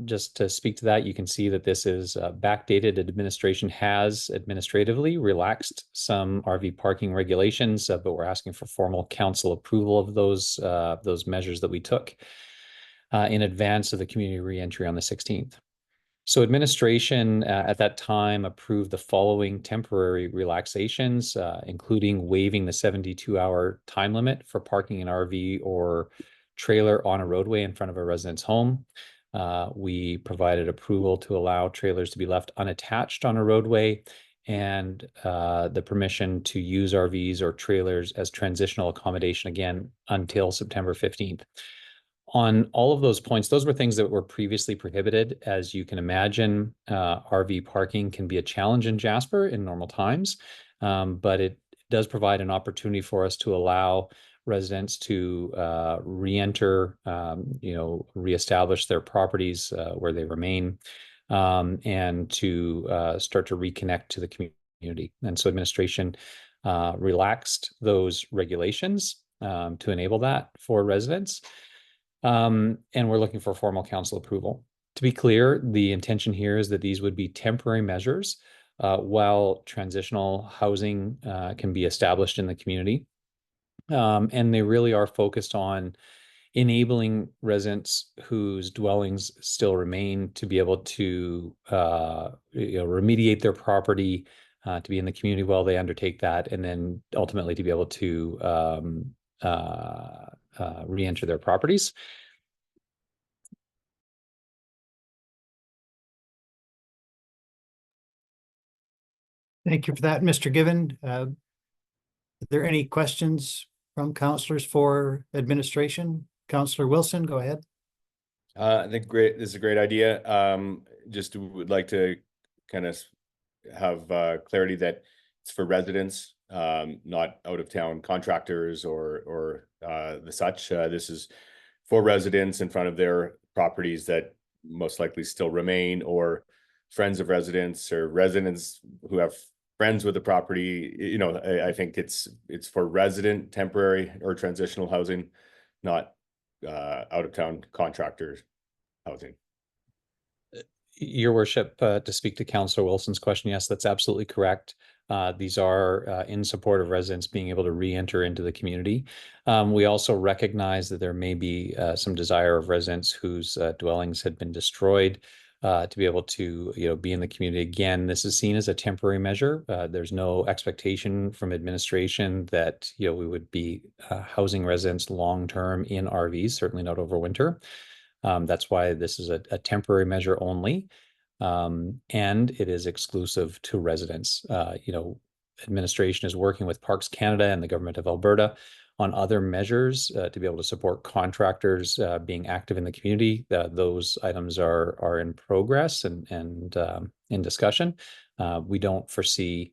Speaker 1: Just to speak to that, you can see that this is backdated. Administration has administratively relaxed some RV parking regulations, but we're asking for formal council approval of those measures that we took in advance of the community reentry on the 16th. So administration at that time approved the following temporary relaxations, including waiving the 72-hour time limit for parking an RV or trailer on a roadway in front of a resident's home. We provided approval to allow trailers to be left unattached on a roadway, and the permission to use RVs or trailers as transitional accommodation again until September 15th. On all of those points, those were things that were previously prohibited. As you can imagine, RV parking can be a challenge in Jasper in normal times, but it does provide an opportunity for us to allow residents to re-enter, reestablish their properties where they remain, and to start to reconnect to the community. And so administration relaxed those regulations to enable that for residents. And we're looking for formal council approval. To be clear, the intention here is that these would be temporary measures while transitional housing can be established in the community. And they really are focused on enabling residents whose dwellings still remain to be able to remediate their property, to be in the community while they undertake that, and then ultimately to be able to re-enter their properties.
Speaker 2: Thank you for that, Mr. Given. Are there any questions from councillors for administration? Councillor Wilson, go ahead.
Speaker 8: I think this is a great idea. Just would like to kind of have clarity that it's for residents, not out of town contractors or the such. This is for residents in front of their properties that most likely still remain, or friends of residents or residents who have friends with the property, you know, I think it's for resident, temporary or transitional housing, not out of town contractors housing.
Speaker 1: Your worship, to speak to Councillor Wilson's question, yes, that's absolutely correct. These are in support of residents being able to re-enter into the community. We also recognize that there may be some desire of residents whose dwellings had been destroyed to be able to, you know, be in the community again. This is seen as a temporary measure. There's no expectation from administration that, you know, we would be housing residents long-term in RVs, certainly not over winter. That's why this is a temporary measure only. And it is exclusive to residents. You know, administration is working with Parks Canada and the government of Alberta on other measures to be able to support contractors being active in the community. Those items are in progress and in discussion. We don't foresee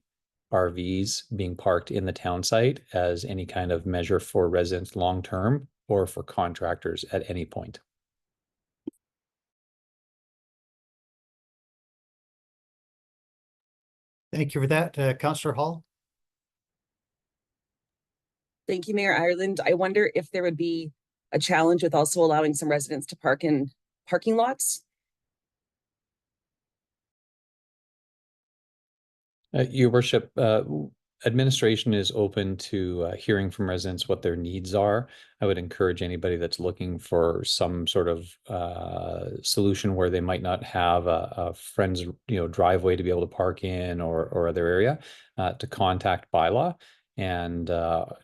Speaker 1: RVs being parked in the town site as any kind of measure for residents long-term or for contractors at any point.
Speaker 2: Thank you for that. Councillor Hall.
Speaker 9: Thank you, Mayor Ireland. I wonder if there would be a challenge with also allowing some residents to park in parking lots.
Speaker 1: Your worship, administration is open to hearing from residents what their needs are. I would encourage anybody that's looking for some sort of solution where they might not have a friend's, you know, driveway to be able to park in or other area to contact bylaw. And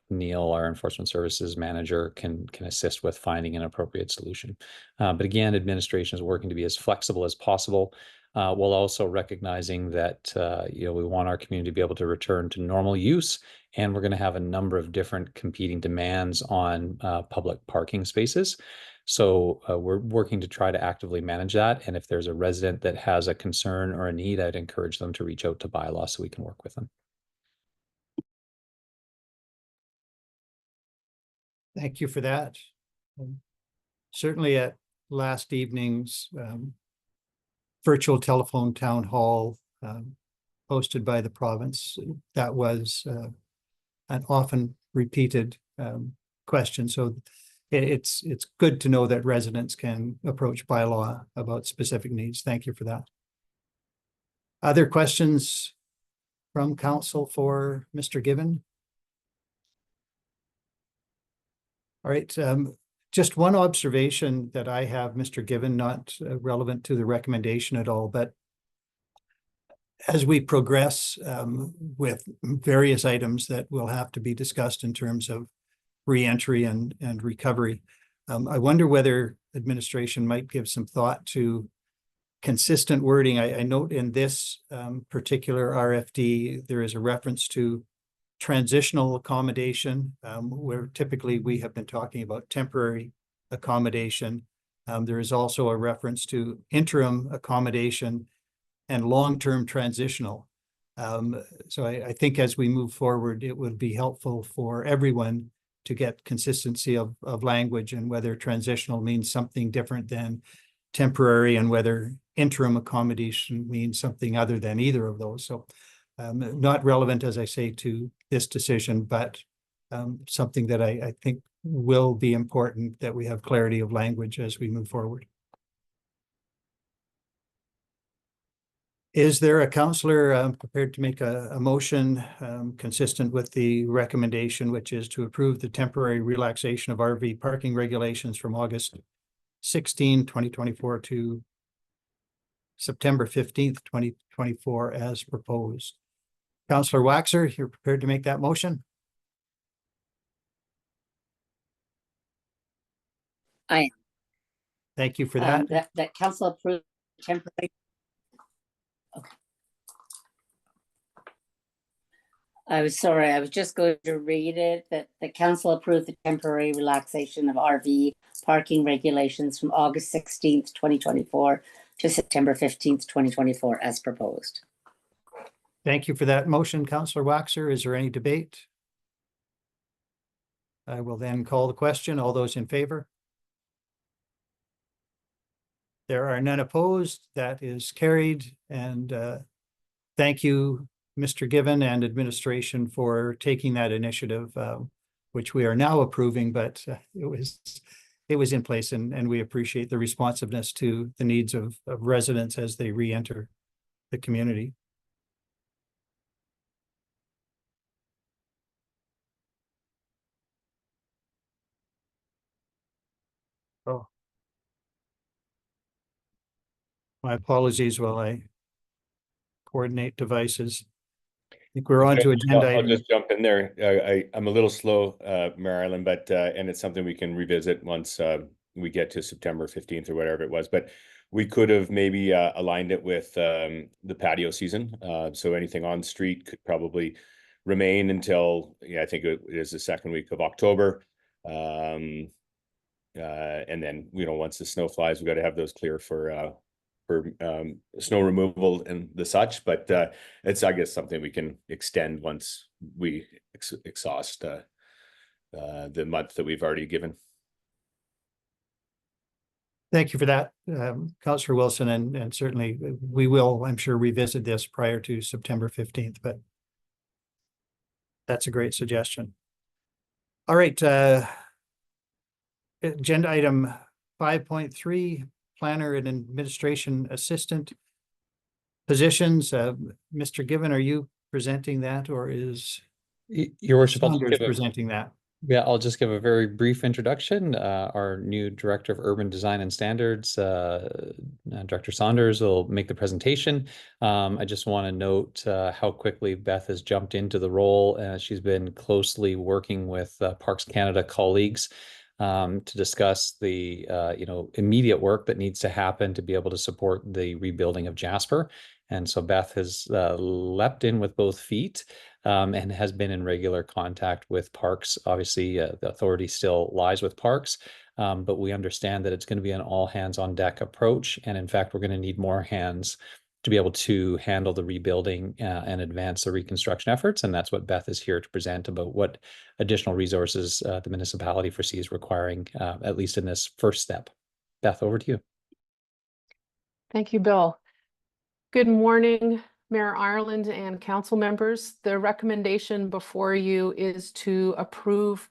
Speaker 1: Neil, our enforcement services manager, can assist with finding an appropriate solution. But again, administration is working to be as flexible as possible, while also recognizing that you know, we want our community to be able to return to normal use, and we're going to have a number of different competing demands on public parking spaces. So we're working to try to actively manage that. And if there's a resident that has a concern or a need, I'd encourage them to reach out to bylaw so we can work with them.
Speaker 2: Thank you for that. Certainly at last evening's virtual telephone town hall hosted by the province, that was an often repeated question. So it's good to know that residents can approach bylaw about specific needs. Thank you for that. Other questions from council for Mr. Given? All right, just one observation that I have, Mr. Given, not relevant to the recommendation at all, but as we progress with various items that will have to be discussed in terms of re-entry and recovery, I wonder whether administration might give some thought to consistent wording. I note in this particular RFD, there is a reference to transitional accommodation, where typically we have been talking about temporary accommodation. There is also a reference to interim accommodation and long-term transitional. So I think as we move forward, it would be helpful for everyone to get consistency of language, and whether transitional means something different than temporary, and whether interim accommodation means something other than either of those. So not relevant, as I say, to this decision, but something that I think will be important, that we have clarity of language as we move forward. Is there a councillor prepared to make a motion consistent with the recommendation, which is to approve the temporary relaxation of RV parking regulations from August 16, 2024 to September 15th, 2024 as proposed? Councillor Waxer, you're prepared to make that motion?
Speaker 10: I am.
Speaker 2: Thank you for that.
Speaker 10: That council approved temporary. Okay. I was sorry, I was just going to read it, that the council approved the temporary relaxation of RV parking regulations from August 16th, 2024 to September 15th, 2024 as proposed.
Speaker 2: Thank you for that motion, Councillor Waxer. Is there any debate? I will then call the question. All those in favor? There are none opposed. That is carried. And thank you, Mr. Given and administration for taking that initiative, which we are now approving, but it was in place, and we appreciate the responsiveness to the needs of residents as they re-enter the community. Oh. My apologies while I coordinate devices. I think we're on to agenda
Speaker 8: I'll
Speaker 2: item.
Speaker 8: just jump in there. I'm a little slow, Mayor Ireland, but and it's something we can revisit once we get to September 15th or whatever it was. But we could have maybe aligned it with the patio season. So anything on street could probably remain until, I think it is the second week of October. And then, once the snow flies, we got to have those clear for snow removal and the such, but it's, I guess, something we can extend once we exhaust the month that we've already given.
Speaker 2: Thank you for that, Councillor Wilson, and certainly we will, I'm sure, revisit this prior to September 15th, but that's a great suggestion. All right, agenda item 5.3, planner and administration assistant positions. Mr. Given, are you presenting that, or is
Speaker 1: Your Worship,
Speaker 2: Saunders presenting that?
Speaker 1: Yeah, I'll just give a very brief introduction. Our new Director of Urban Design and Standards, Director Saunders, will make the presentation. I just want to note how quickly Beth has jumped into the role. She's been closely working with Parks Canada colleagues to discuss the immediate work that needs to happen to be able to support the rebuilding of Jasper. And so Beth has leapt in with both feet and has been in regular contact with Parks. Obviously, the authority still lies with Parks, but we understand that it's going to be an all hands on deck approach. And in fact, we're going to need more hands to be able to handle the rebuilding and advance the reconstruction efforts. And that's what Beth is here to present about what additional resources the municipality foresees requiring, at least in this first step. Beth, over to you.
Speaker 11: Thank you, Bill. Good morning, Mayor Ireland and council members. The recommendation before you is to approve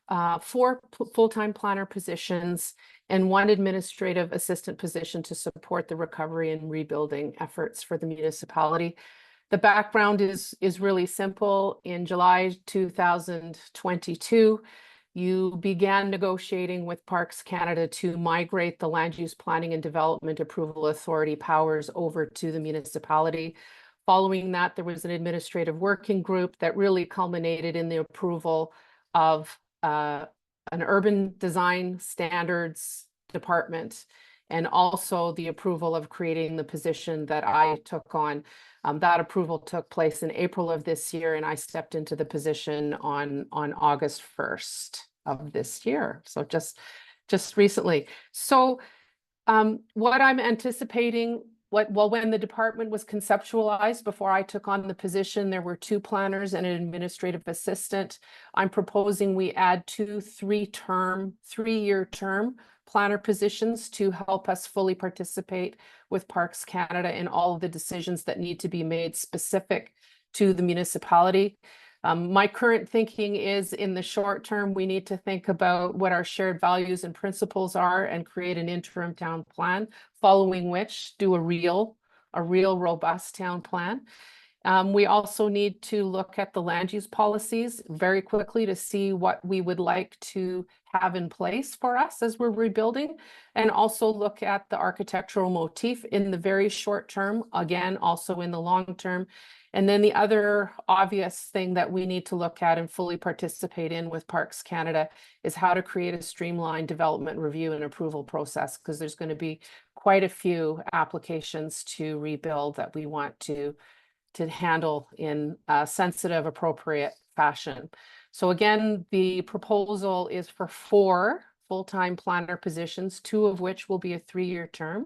Speaker 11: 4 full-time planner positions and 1 administrative assistant position to support the recovery and rebuilding efforts for the municipality. The background is really simple. In July 2022, you began negotiating with Parks Canada to migrate the Land Use Planning and Development Approval Authority powers over to the municipality. Following that, there was an administrative working group that really culminated in the approval of an urban design standards department, and also the approval of creating the position that I took on. That approval took place in April of this year, and I stepped into the position on August 1st of this year. So just recently. So what I'm anticipating, when the department was conceptualized, before I took on the position, there were 2 planners and an administrative assistant. I'm proposing we add 2 3-year term planner positions to help us fully participate with Parks Canada in all of the decisions that need to be made specific to the municipality. My current thinking is, in the short term, we need to think about what our shared values and principles are and create an interim town plan, following which do a real robust town plan. We also need to look at the land use policies very quickly to see what we would like to have in place for us as we're rebuilding, and also look at the architectural motif in the very short term, again, also in the long term. And then the other obvious thing that we need to look at and fully participate in with Parks Canada is how to create a streamlined development review and approval process, because there's going to be quite a few applications to rebuild that we want to handle in a sensitive, appropriate fashion. So again, the proposal is for 4 full-time planner positions, 2 of which will be a 3-year term,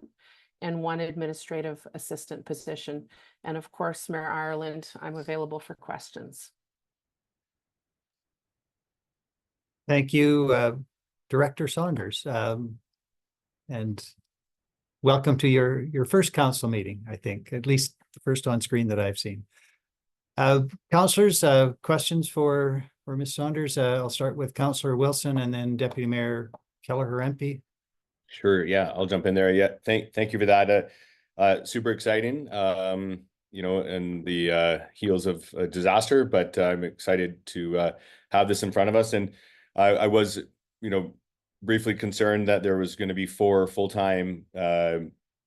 Speaker 11: and 1 administrative assistant position. And of course, Mayor Ireland, I'm available for questions.
Speaker 2: Thank you, Director Saunders. And welcome to your first council meeting, I think, at least the first on screen that I've seen. Councillors, questions for Ms. Saunders? I'll start with Councillor Wilson and then Deputy Mayor Kelleher MP.
Speaker 8: Sure, yeah, I'll jump in there. Yeah, thank you for that. Super exciting, you know, in the heels of a disaster, but I'm excited to have this in front of us. And I was, you know, briefly concerned that there was going to be 4 full-time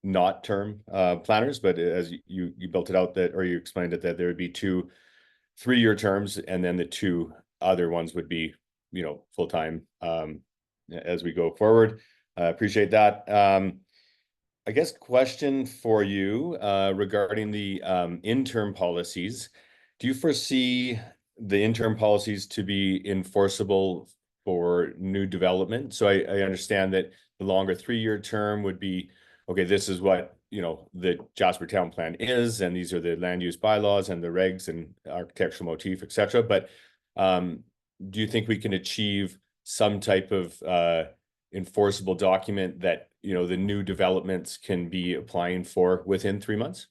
Speaker 8: not term planners, but as you built it out that, or you explained it, that there would be 2 3-year terms, and then the 2 other ones would be, you know, full-time as we go forward. I appreciate that. I guess question for you regarding the interim policies. Do you foresee the interim policies to be enforceable for new development? So I understand that the longer 3-year term would be, okay, this is what, you know, the Jasper Town Plan is, and these are the land use bylaws and the regs and architectural motif, etc. But do you think we can achieve some type of enforceable document that, you know, the new developments can be applying for within 3 months?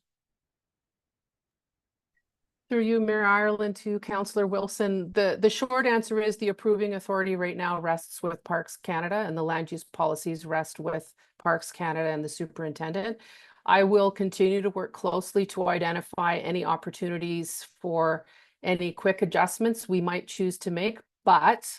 Speaker 11: Through you, Mayor Ireland, to Councillor Wilson, the short answer is the approving authority right now rests with Parks Canada, and the land use policies rest with Parks Canada and the superintendent. I will continue to work closely to identify any opportunities for any quick adjustments we might choose to make, but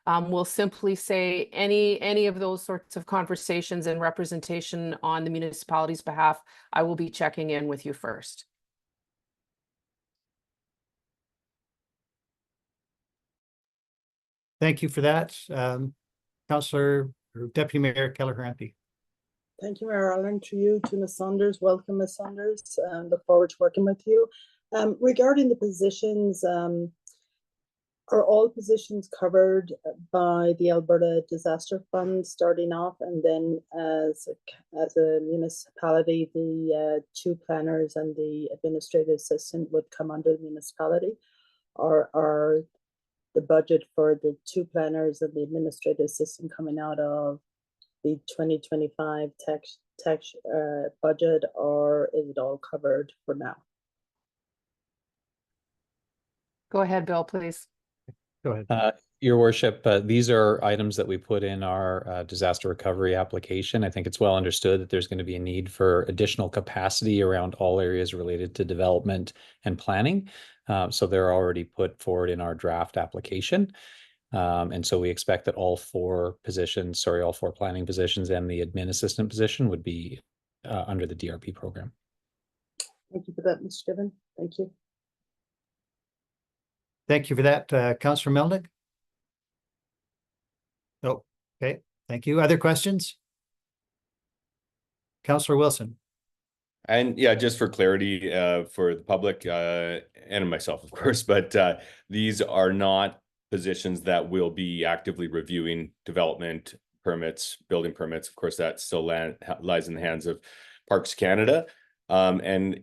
Speaker 11: we'll simply say any of those sorts of conversations and representation on the municipality's behalf, I will be checking in with you first.
Speaker 2: Thank you for that. Councillor or Deputy Mayor Kelleher MP.
Speaker 12: Thank you, Mayor Ireland. To you, to Ms. Saunders. Welcome, Ms. Saunders, and look forward to working with you. Regarding the positions, are all positions covered by the Alberta Disaster Fund starting off, and then as a municipality, the 2 planners and the administrative assistant would come under the municipality? Or are the budget for the 2 planners and the administrative assistant coming out of the 2025 tax budget, or is it all covered for now?
Speaker 11: Go ahead, Bill, please.
Speaker 2: Go ahead.
Speaker 1: Your Worship, these are items that we put in our disaster recovery application. I think it's well understood that there's going to be a need for additional capacity around all areas related to development and planning. So they're already put forward in our draft application. And so we expect that all 4 planning positions and the admin assistant position would be under the DRP program.
Speaker 12: Thank you for that, Mr. Given. Thank you.
Speaker 2: Thank you for that. Councillor Melnick? Oh, okay. Thank you. Other questions? Councillor Wilson.
Speaker 8: And yeah, just for clarity for the public and myself, of course, but these are not positions that will be actively reviewing development permits, building permits. Of course, that still lies in the hands of Parks Canada. And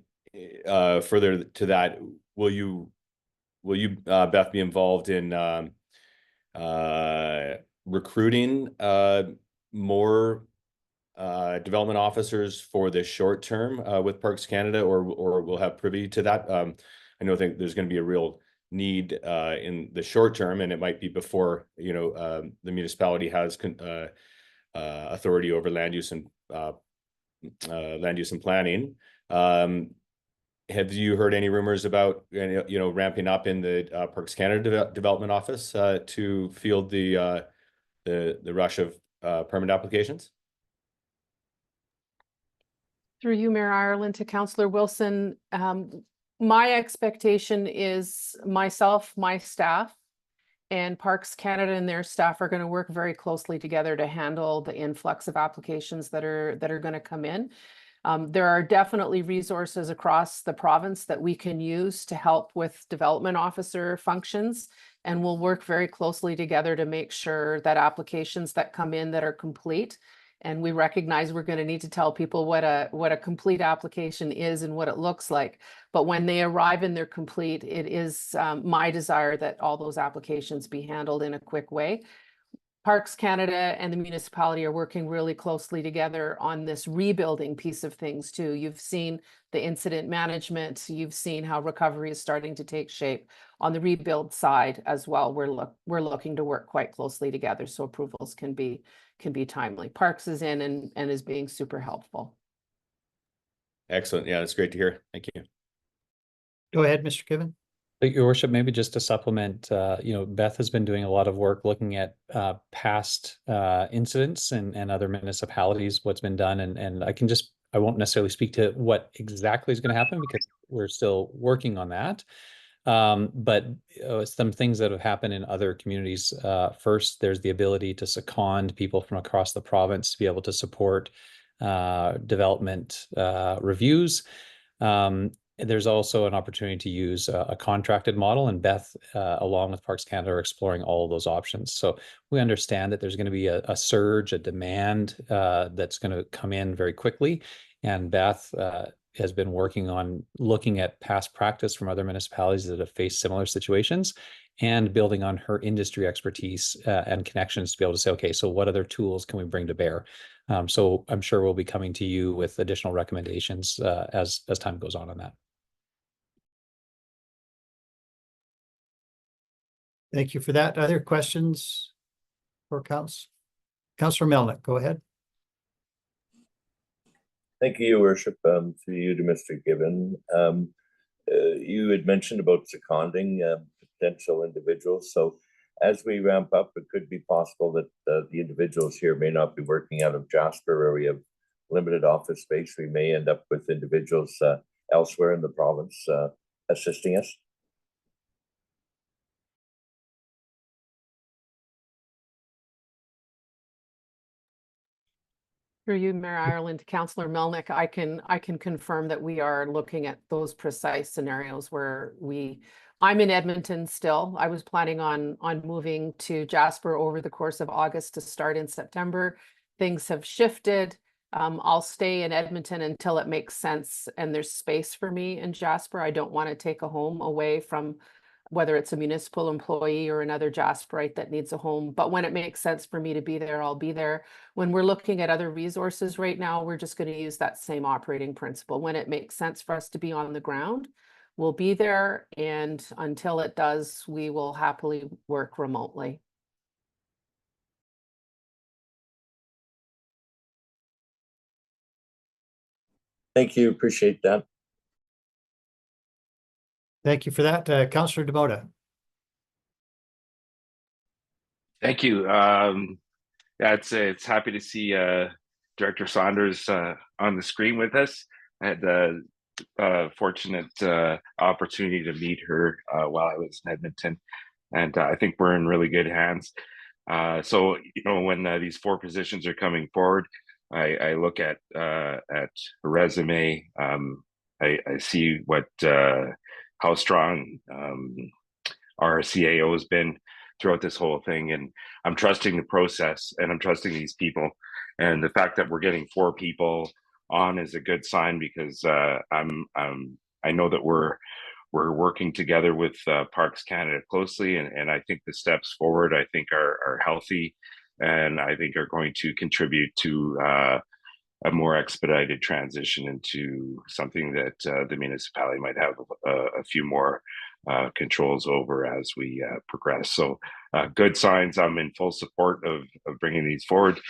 Speaker 8: further to that, will you, Beth, be involved in recruiting more development officers for the short term with Parks Canada, or we'll have privy to that? I think there's going to be a real need in the short term, and it might be before, you know, the municipality has authority over land use and planning. Have you heard any rumors about, you know, ramping up in the Parks Canada development office to field the rush of permit applications?
Speaker 11: Through you, Mayor Ireland, to Councillor Wilson, my expectation is myself, my staff, and Parks Canada and their staff are going to work very closely together to handle the influx of applications that are going to come in. There are definitely resources across the province that we can use to help with development officer functions, and we'll work very closely together to make sure that applications that come in that are complete, and we recognize we're going to need to tell people what a complete application is and what it looks like. But when they arrive and they're complete, it is my desire that all those applications be handled in a quick way. Parks Canada and the municipality are working really closely together on this rebuilding piece of things too. You've seen the incident management, you've seen how recovery is starting to take shape. On the rebuild side as well, we're looking to work quite closely together so approvals can be timely. Parks is in and is being super helpful.
Speaker 8: Excellent. Yeah, that's great to hear. Thank you.
Speaker 2: Go ahead, Mr. Given.
Speaker 1: Your worship, maybe just to supplement, Beth has been doing a lot of work looking at past incidents and other municipalities, what's been done. And I won't necessarily speak to what exactly is going to happen because we're still working on that. But some things that have happened in other communities. First, there's the ability to second people from across the province to be able to support development reviews. There's also an opportunity to use a contracted model, and Beth, along with Parks Canada, are exploring all of those options. So we understand that there's going to be a surge, a demand that's going to come in very quickly. And Beth has been working on looking at past practice from other municipalities that have faced similar situations and building on her industry expertise and connections to be able to say, okay, so what other tools can we bring to bear? So I'm sure we'll be coming to you with additional recommendations as time goes on that.
Speaker 2: Thank you for that. Other questions for Councillor Melnick, go ahead.
Speaker 3: Thank you, Your Worship. To you, to Mr. Given. You had mentioned about seconding potential individuals. So as we ramp up, it could be possible that the individuals here may not be working out of Jasper, where we have limited office space. We may end up with individuals elsewhere in the province assisting us.
Speaker 11: Through you, Mayor Ireland, Councillor Melnick, I can confirm that we are looking at those precise scenarios where I'm in Edmonton still. I was planning on moving to Jasper over the course of August to start in September. Things have shifted. I'll stay in Edmonton until it makes sense and there's space for me in Jasper. I don't want to take a home away from whether it's a municipal employee or another Jasperite that needs a home. But when it makes sense for me to be there, I'll be there. When we're looking at other resources right now, we're just going to use that same operating principle. When it makes sense for us to be on the ground, we'll be there. And until it does, we will happily work remotely.
Speaker 3: Thank you. Appreciate that.
Speaker 2: Thank you for that. Councillor Demota.
Speaker 7: Thank you. Yeah, it's happy to see Director Saunders on the screen with us. I had the fortunate opportunity to meet her while I was in Edmonton, and I think we're in really good hands. So when these 4 positions are coming forward, I look at her resume. I see how strong our CAO has been throughout this whole thing, and I'm trusting the process and I'm trusting these people, and the fact that we're getting 4 people on is a good sign because I know that we're working together with Parks Canada closely, and I think the steps forward are healthy, and I think are going to contribute to a more expedited transition into something that the municipality might have a few more controls over as we progress. So good signs. I'm in full support of bringing these forward.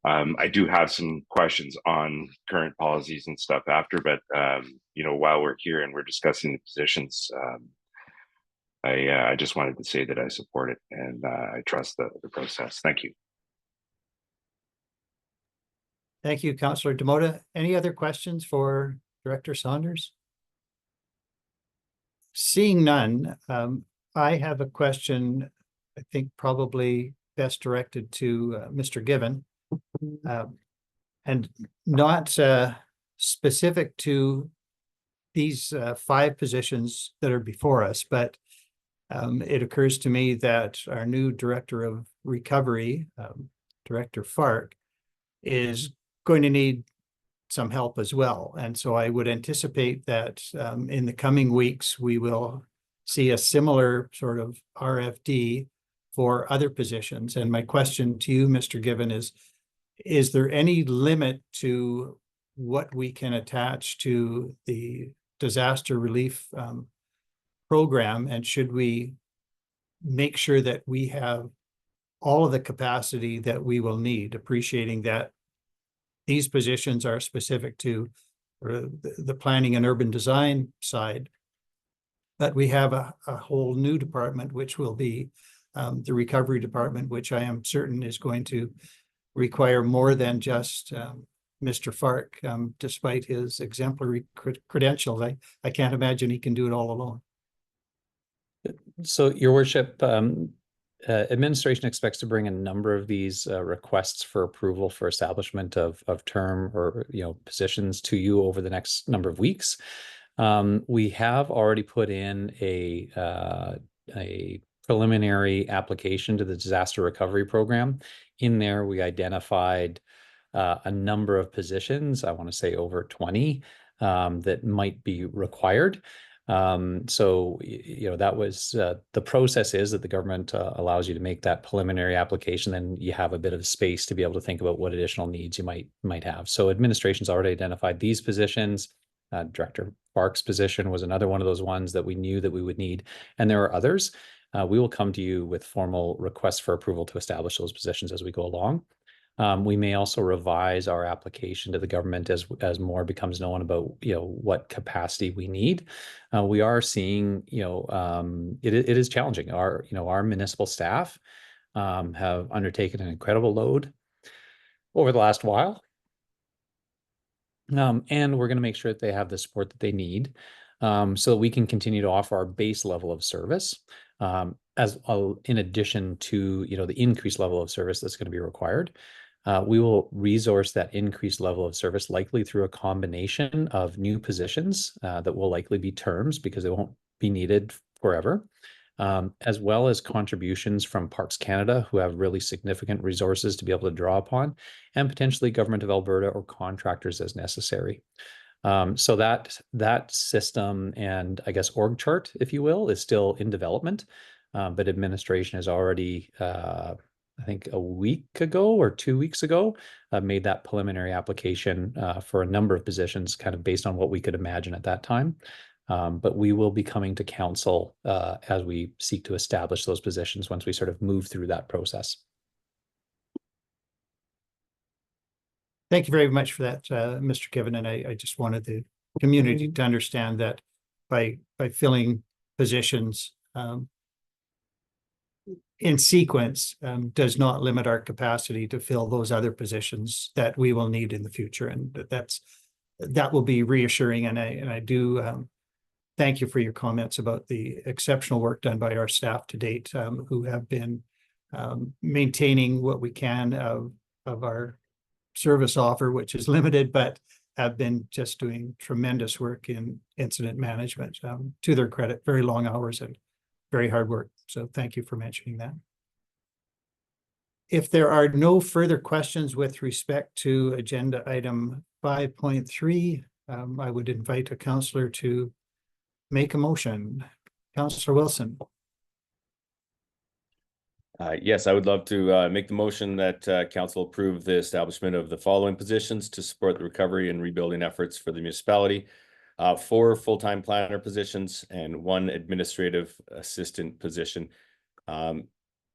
Speaker 7: I do have some questions on current policies and stuff after, but while we're here and we're discussing the positions, I just wanted to say that I support it and I trust the process. Thank you.
Speaker 2: Thank you, Councillor Demota. Any other questions for Director Saunders? Seeing none, I have a question, I think probably best directed to Mr. Given, and not specific to these 5 positions that are before us, but it occurs to me that our new Director of Recovery, Director Fark, is going to need some help as well. And so I would anticipate that in the coming weeks, we will see a similar sort of RFD for other positions. And my question to you, Mr. Given, is there any limit to what we can attach to the disaster relief program? And should we make sure that we have all of the capacity that we will need, appreciating that these positions are specific to the planning and urban design side, but we have a whole new department, which will be the recovery department, which I am certain is going to require more than just Mr. Fark, despite his exemplary credentials. I can't imagine he can do it all alone.
Speaker 1: So, Your Worship, administration expects to bring a number of these requests for approval for establishment of term or positions to you over the next number of weeks. We have already put in a preliminary application to the disaster recovery program. In there, we identified a number of positions, I want to say over 20, that might be required. So, that was the process is that the government allows you to make that preliminary application, then you have a bit of space to be able to think about what additional needs you might have. So administration's already identified these positions. Director Fark's position was another one of those ones that we knew that we would need. And there are others. We will come to you with formal requests for approval to establish those positions as we go along. We may also revise our application to the government as more becomes known about what capacity we need. We are seeing it is challenging. Our municipal staff have undertaken an incredible load over the last while, and we're going to make sure that they have the support that they need, so that we can continue to offer our base level of service in addition to the increased level of service that's going to be required. We will resource that increased level of service likely through a combination of new positions that will likely be terms because they won't be needed forever, as well as contributions from Parks Canada, who have really significant resources to be able to draw upon, and potentially Government of Alberta or contractors as necessary. So that system and I guess org chart, if you will, is still in development, but administration has already I think a week ago or 2 weeks ago, made that preliminary application for a number of positions, kind of based on what we could imagine at that time. But we will be coming to council as we seek to establish those positions once we sort of move through that process.
Speaker 2: Thank you very much for that, Mr. Given. And I just wanted the community to understand that by filling positions in sequence does not limit our capacity to fill those other positions that we will need in the future. And that will be reassuring. And I do thank you for your comments about the exceptional work done by our staff to date, who have been maintaining what we can of our service offer, which is limited, but have been just doing tremendous work in incident management. To their credit, very long hours and very hard work. So thank you for mentioning that. If there are no further questions with respect to agenda item 5.3, I would invite a councillor to make a motion. Councillor Wilson.
Speaker 8: Yes, I would love to make the motion that council approve the establishment of the following positions to support the recovery and rebuilding efforts for the municipality. 4 full-time planner positions and 1 administrative assistant position. I'm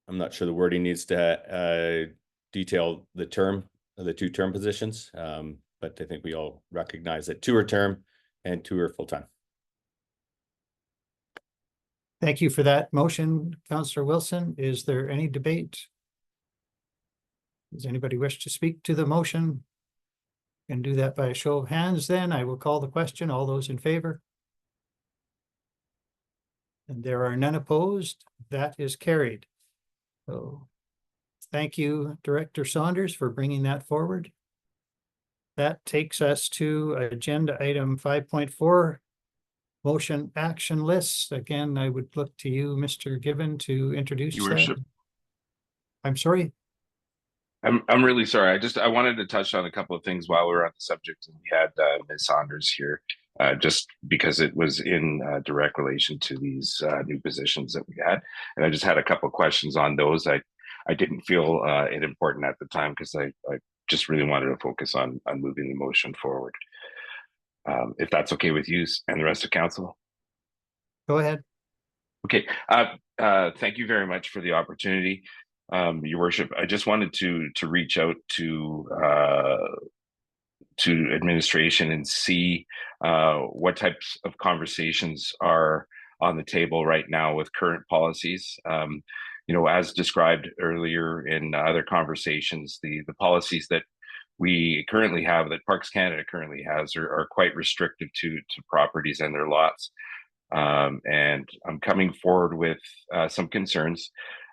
Speaker 8: not sure the wording needs to detail the 2 term positions, but I think we all recognize that 2 are term and 2 are full-time.
Speaker 2: Thank you for that motion, Councillor Wilson. Is there any debate? Does anybody wish to speak to the motion? Can do that by a show of hands then. I will call the question. All those in favor? And there are none opposed. That is carried. So thank you, Director Saunders, for bringing that forward. That takes us to agenda item 5.4, motion action lists. Again, I would look to you, Mr. Given, to introduce
Speaker 7: Your
Speaker 2: that.
Speaker 7: Worship.
Speaker 2: I'm sorry.
Speaker 7: I'm really sorry. I wanted to touch on a couple of things while we were on the subject, and we had Ms. Saunders here. just because it was in direct relation to these new positions that we had. And I just had a couple of questions on those. I didn't feel it important at the time because I just really wanted to focus on moving the motion forward. If that's okay with you and the rest of council.
Speaker 2: Go ahead.
Speaker 7: Okay. Thank you very much for the opportunity, Your Worship. I just wanted to reach out to administration and see what types of conversations are on the table right now with current policies. You know, as described earlier in other conversations, the policies that we currently have, that Parks Canada currently has, are quite restrictive to properties and their lots. And I'm coming forward with some concerns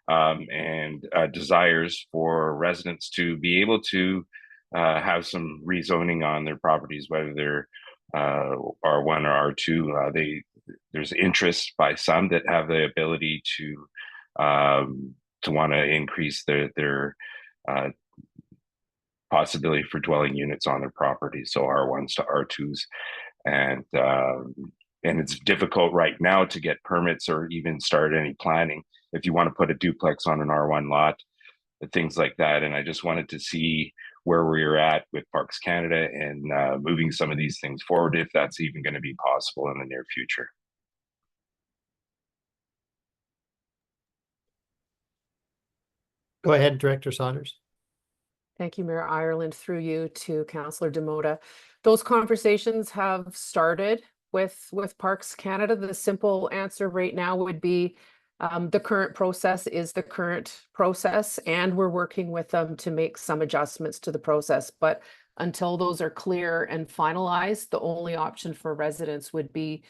Speaker 7: and desires for residents to be able to have some rezoning on their properties, whether they're R1 or R2. There's interest by some that have the ability to want to increase their possibility for dwelling units on their property, so R1s to R2s, and it's difficult right now to get permits or even start any planning if you want to put a duplex on an R1 lot, things like that. And I just wanted to see where we're at with Parks Canada and moving some of these things forward, if that's even going to be possible in the near future.
Speaker 2: Go ahead, Director Saunders.
Speaker 11: Thank you, Mayor Ireland, through you to Councillor Demota. Those conversations have started with Parks Canada. The simple answer right now would be the current process is the current process, and we're working with them to make some adjustments to the process. But until those are clear and finalized, the only option for residents would be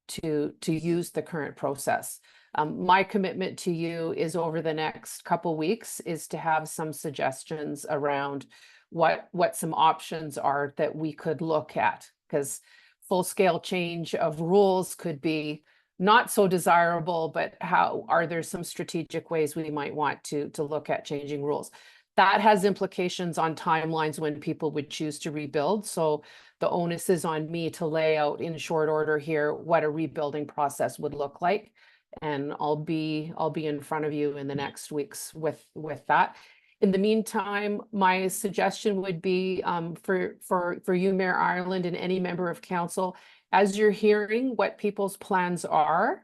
Speaker 11: to use the current process. My commitment to you is over the next couple weeks is to have some suggestions around what some options are that we could look at, because full-scale change of rules could be not so desirable, but how are there some strategic ways we might want to look at changing rules? That has implications on timelines when people would choose to rebuild. So the onus is on me to lay out in short order here what a rebuilding process would look like. And I'll be in front of you in the next weeks with that. In the meantime, my suggestion would be for you, Mayor Ireland, and any member of council, as you're hearing what people's plans are,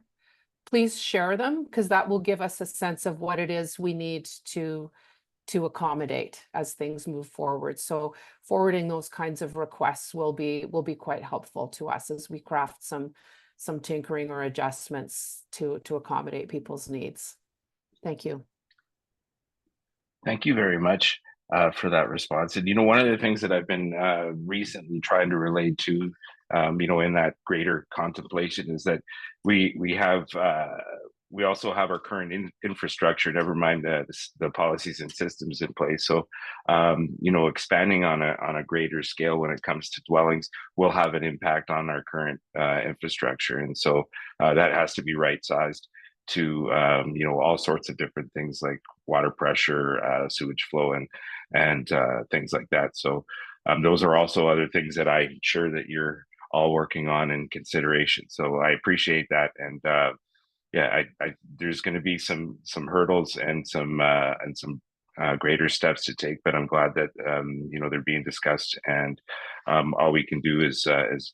Speaker 11: please share them, because that will give us a sense of what it is we need to accommodate as things move forward. So forwarding those kinds of requests will be quite helpful to us as we craft some tinkering or adjustments to accommodate people's needs. Thank you.
Speaker 7: Thank you very much for that response. And, you know, one of the things that I've been recently trying to relate to, you know, in that greater contemplation is that we also have our current infrastructure, never mind the policies and systems in place. So, you know, expanding on a greater scale when it comes to dwellings will have an impact on our current infrastructure. And so that has to be right-sized to, you know, all sorts of different things like water pressure, sewage flow, and things like that. So those are also other things that I'm sure that you're all working on in consideration. So I appreciate that. And yeah, there's going to be some hurdles and some greater steps to take, but I'm glad that you know, they're being discussed, and all we can do is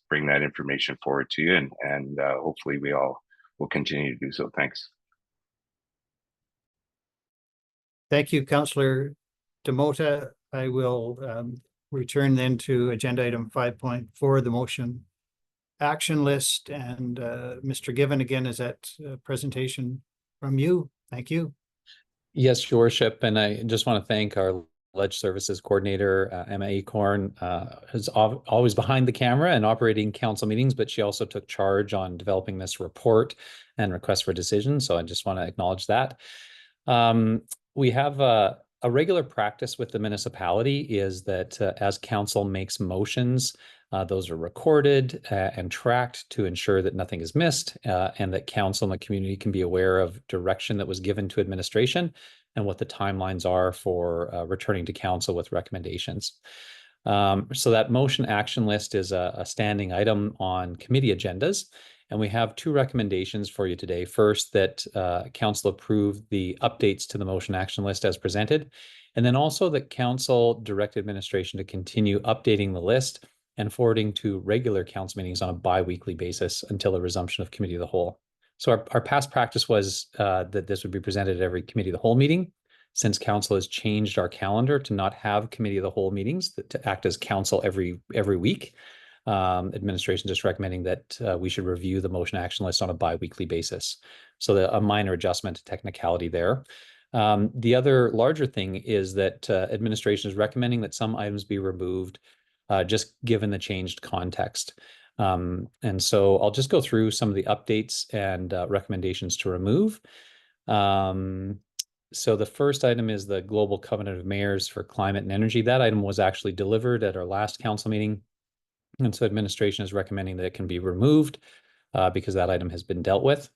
Speaker 7: bring that information forward to you, and hopefully we all will continue to do so. Thanks.
Speaker 2: Thank you, Councillor Demota. I will return then to agenda item 5.4, the motion action list, and Mr. Given again is that presentation from you. Thank you.
Speaker 1: Yes, Your Worship, and I just want to thank our Ledge Services Coordinator, Emma Acorn, who's always behind the camera and operating council meetings, but she also took charge on developing this report and request for decision. So I just want to acknowledge that. We have a regular practice with the municipality is that as council makes motions, those are recorded and tracked to ensure that nothing is missed, and that council and the community can be aware of direction that was given to administration and what the timelines are for returning to council with recommendations. So that motion action list is a standing item on committee agendas. And we have two recommendations for you today. First, that council approve the updates to the motion action list as presented. And then also that council direct administration to continue updating the list and forwarding to regular council meetings on a bi-weekly basis until the resumption of committee of the whole. So our past practice was that this would be presented at every committee of the whole meeting. Since council has changed our calendar to not have committee of the whole meetings, to act as council every week, administration just recommending that we should review the motion action list on a bi-weekly basis. So a minor adjustment to technicality there. The other larger thing is that administration is recommending that some items be removed just given the changed context. And so I'll just go through some of the updates and recommendations to remove. So the first item is the Global Covenant of Mayors for Climate and Energy. That item was actually delivered at our last council meeting. And so administration is recommending that it can be removed because that item has been dealt with.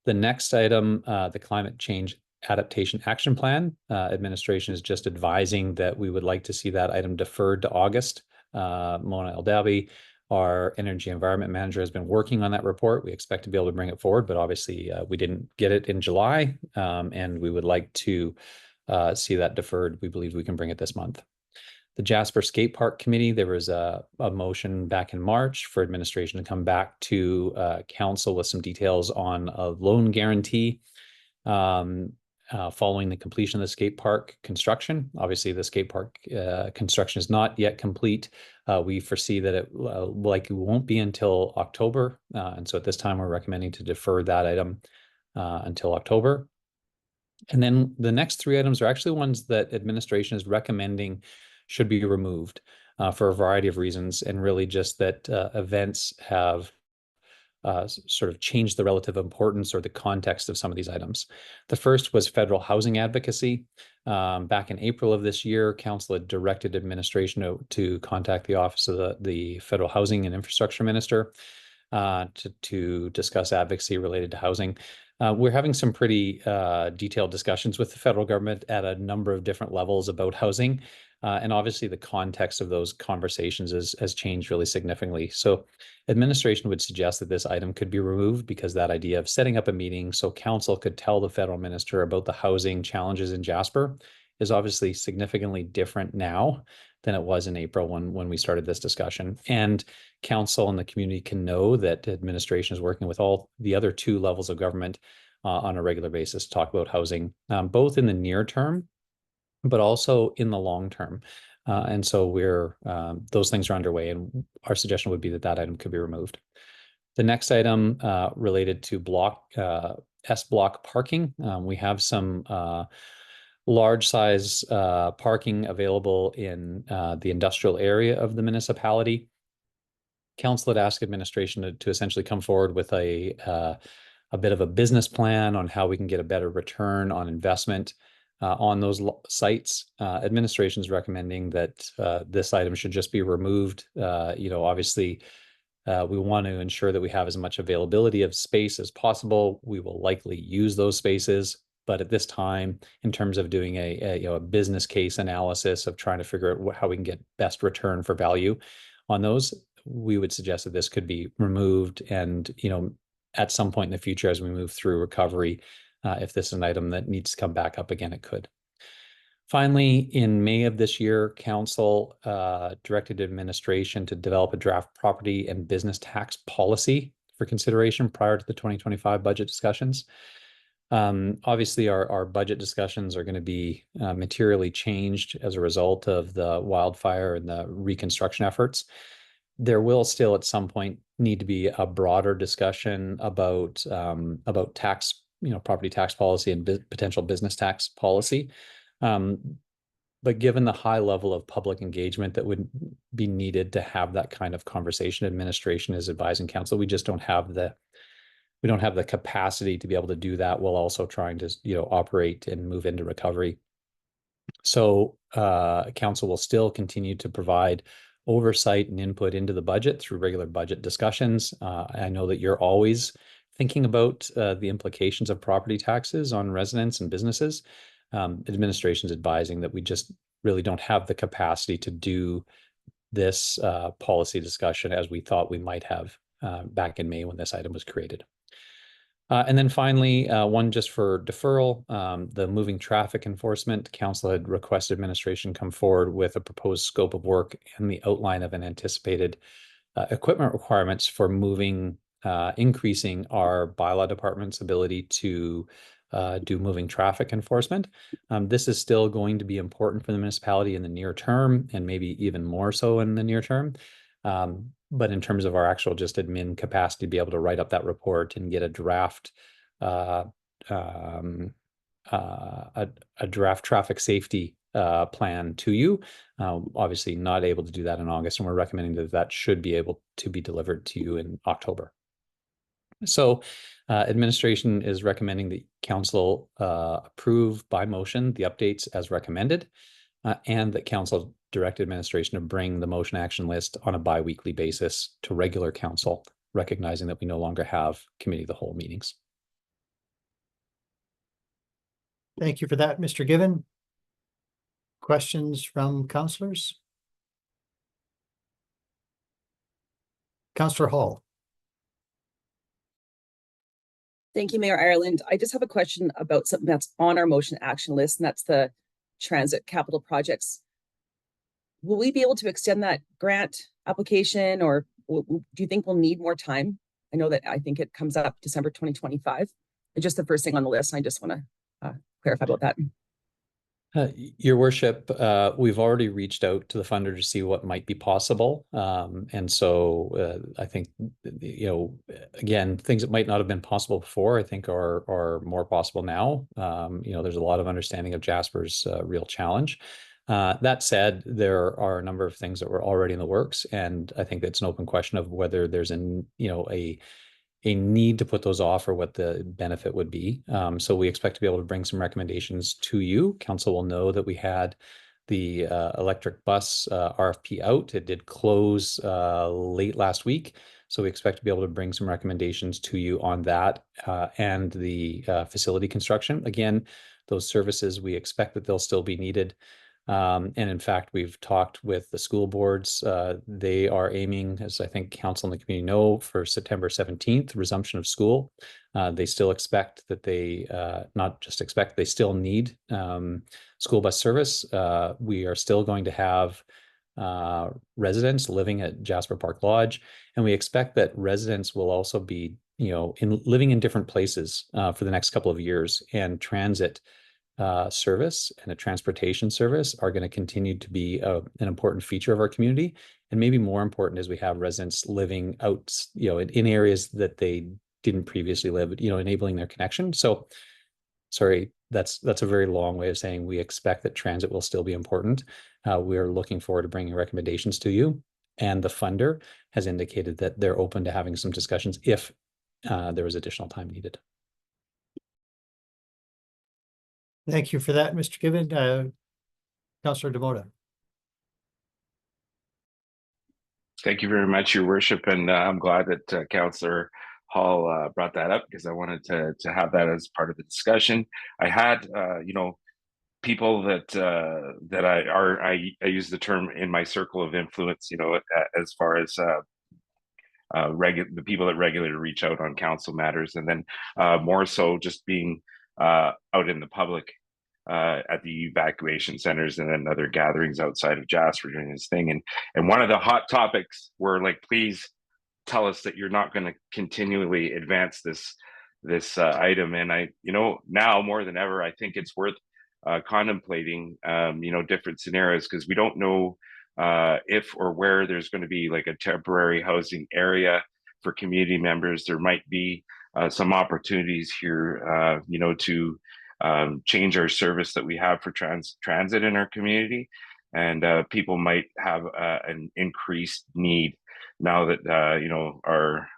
Speaker 1: The next item, the Climate Change Adaptation Action Plan. Administration is just advising that we would like to see that item deferred to August. Mona Eldabi, our Energy Environment Manager, has been working on that report. We expect to be able to bring it forward, but obviously we didn't get it in July, and we would like to see that deferred. We believe we can bring it this month. The Jasper Skate Park Committee, there was a motion back in March for administration to come back to council with some details on a loan guarantee following the completion of the skate park construction. Obviously, the skate park construction is not yet complete. We foresee that it likely won't be until October. And so at this time, we're recommending to defer that item until October. And then the next three items are actually ones that administration is recommending should be removed for a variety of reasons, and really just that events have sort of changed the relative importance or the context of some of these items. The first was federal housing advocacy. Back in April of this year, council had directed administration to contact the office of the Federal Housing and Infrastructure Minister to discuss advocacy related to housing. We're having some pretty detailed discussions with the federal government at a number of different levels about housing. And obviously the context of those conversations has changed really significantly. So administration would suggest that this item could be removed because that idea of setting up a meeting so council could tell the federal minister about the housing challenges in Jasper is obviously significantly different now than it was in April when we started this discussion. And council and the community can know that administration is working with all the other two levels of government on a regular basis to talk about housing, both in the near term, but also in the long term. And so those things are underway, and our suggestion would be that that item could be removed. The next item related to S block parking. We have some large size parking available in the industrial area of the municipality. Council had asked administration to essentially come forward with a bit of a business plan on how we can get a better return on investment on those sites. Administration is recommending that this item should just be removed. Obviously, we want to ensure that we have as much availability of space as possible. We will likely use those spaces, but at this time, in terms of doing a business case analysis of trying to figure out how we can get best return for value on those, we would suggest that this could be removed. And at some point in the future, as we move through recovery, if this is an item that needs to come back up again, it could. Finally, in May of this year, council directed administration to develop a draft property and business tax policy for consideration prior to the 2025 budget discussions. Obviously, our budget discussions are going to be materially changed as a result of the wildfire and the reconstruction efforts. There will still at some point need to be a broader discussion about tax, property tax policy and potential business tax policy. But given the high level of public engagement that would be needed to have that kind of conversation, administration is advising council, we just don't have the capacity to be able to do that while also trying to operate and move into recovery. So council will still continue to provide oversight and input into the budget through regular budget discussions. I know that you're always thinking about the implications of property taxes on residents and businesses. Administration's advising that we just really don't have the capacity to do this policy discussion as we thought we might have back in May when this item was created. And then finally, one just for deferral, the moving traffic enforcement. Council had requested administration come forward with a proposed scope of work and the outline of an anticipated equipment requirements for moving, increasing our bylaw department's ability to do moving traffic enforcement. This is still going to be important for the municipality in the near term, and maybe even more so in the near term. But in terms of our actual just admin capacity to be able to write up that report and get a draft traffic safety plan to you, obviously not able to do that in August, and we're recommending that that should be able to be delivered to you in October. So administration is recommending that council approve by motion the updates as recommended, and that council direct administration to bring the motion action list on a bi-weekly basis to regular council, recognizing that we no longer have committee of the whole meetings.
Speaker 2: Thank you for that, Mr. Given. Questions from councillors? Councillor Hall.
Speaker 9: Thank you, Mayor Ireland. I just have a question about something that's on our motion action list, and that's the transit capital projects. Will we be able to extend that grant application, or do you think we'll need more time? I think it comes up December 2025. It's just the first thing on the list. I just want to clarify about that.
Speaker 1: Your worship, we've already reached out to the funder to see what might be possible. And so I think, again, things that might not have been possible before, I think are more possible now. There's a lot of understanding of Jasper's real challenge. That said, there are a number of things that were already in the works, and I think it's an open question of whether there's a need to put those off or what the benefit would be. So we expect to be able to bring some recommendations to you. Council will know that we had the electric bus RFP out. It did close late last week. So we expect to be able to bring some recommendations to you on that and the facility construction. Again, those services, we expect that they'll still be needed. And in fact, we've talked with the school boards. They are aiming, as I think council and the community know, for September 17th, resumption of school. They still expect that they, not just expect, they still need school bus service. We are still going to have residents living at Jasper Park Lodge, and we expect that residents will also be, living in different places for the next couple of years, and transit service and a transportation service are going to continue to be an important feature of our community. And maybe more important is we have residents living out, in areas that they didn't previously live, enabling their connection. So, sorry, that's a very long way of saying we expect that transit will still be important. We're looking forward to bringing recommendations to you, and the funder has indicated that they're open to having some discussions if there was additional time needed.
Speaker 2: Thank you for that, Mr. Given. Councillor Demota.
Speaker 7: Thank you very much, Your Worship, and I'm glad that Councillor Hall brought that up, because I wanted to have that as part of the discussion. I had, people that I use the term in my circle of influence, as far as the people that regularly reach out on council matters, and then more so just being out in the public at the evacuation centers and then other gatherings outside of Jasper doing his thing. And one of the hot topics were like, please tell us that you're not going to continually advance this item. And I, now more than ever, I think it's worth contemplating, different scenarios, because we don't know if or where there's going to be like a temporary housing area for community members. There might be some opportunities here, to change our service that we have for transit in our community, and people might have an increased need now that our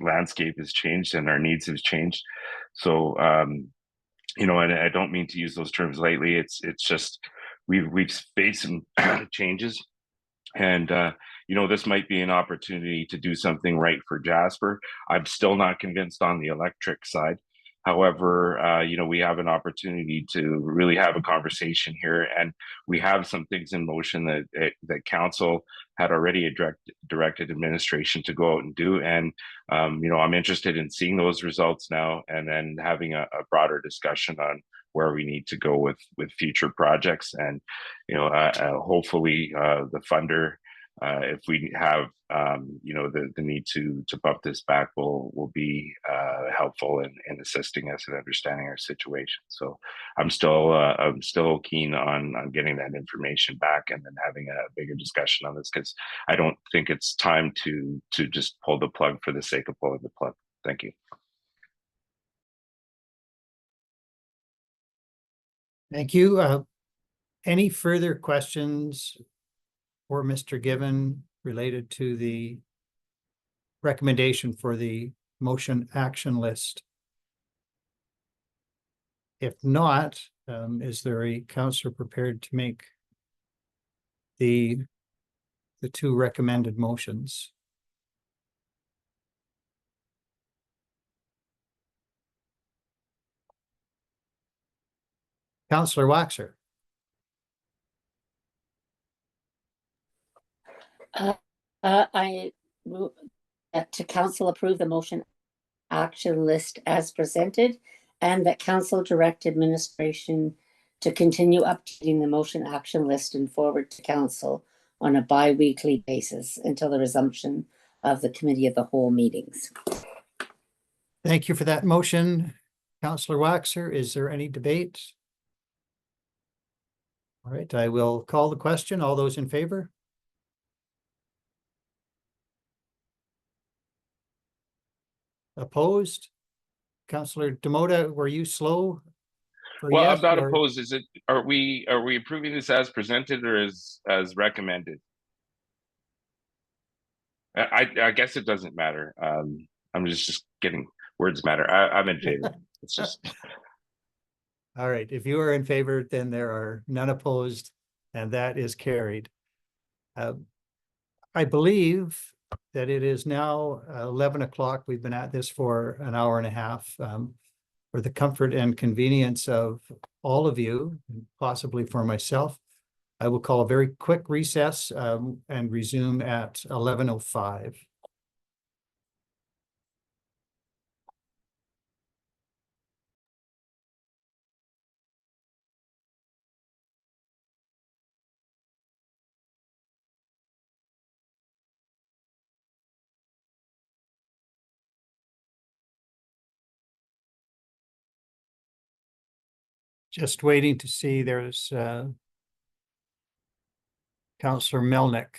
Speaker 7: landscape has changed and our needs have changed. So and I don't mean to use those terms lightly. It's just we've faced some changes, and this might be an opportunity to do something right for Jasper. I'm still not convinced on the electric side. However, we have an opportunity to really have a conversation here, and we have some things in motion that council had already directed administration to go out and do. And, I'm interested in seeing those results now, and then having a broader discussion on where we need to go with future projects. And, hopefully the funder, if we have, the need to bump this back will be helpful in assisting us in understanding our situation. So I'm still keen on getting that information back and then having a bigger discussion on this, because I don't think it's time to just pull the plug for the sake of pulling the plug. Thank you.
Speaker 2: Thank you. Any further questions for Mr. Given related to the recommendation for the motion action list? If not, is there a councillor prepared to make the two recommended motions? Councillor Waxer.
Speaker 10: I move that to council approve the motion action list as presented, and that council direct administration to continue updating the motion action list and forward to council on a bi-weekly basis until the resumption of the committee of the whole meetings.
Speaker 2: Thank you for that motion, Councillor Waxer. Is there any debate? All right, I will call the question. All those in favor? Opposed? Councillor Demota, were you slow?
Speaker 7: Well,
Speaker 2: Yes,
Speaker 7: I'm not
Speaker 2: or...
Speaker 7: opposed. Are we approving this as presented or as recommended? I guess it doesn't matter. I'm just getting words matter. I'm in favor. It's just.
Speaker 2: All right, if you are in favor, then there are none opposed, and that is carried. I believe that it is now 11 o'clock. We've been at this for an hour and a half. For the comfort and convenience of all of you, and possibly for myself, I will call a very quick recess and resume at 11:05. Just waiting to see, there's Councillor Melnick.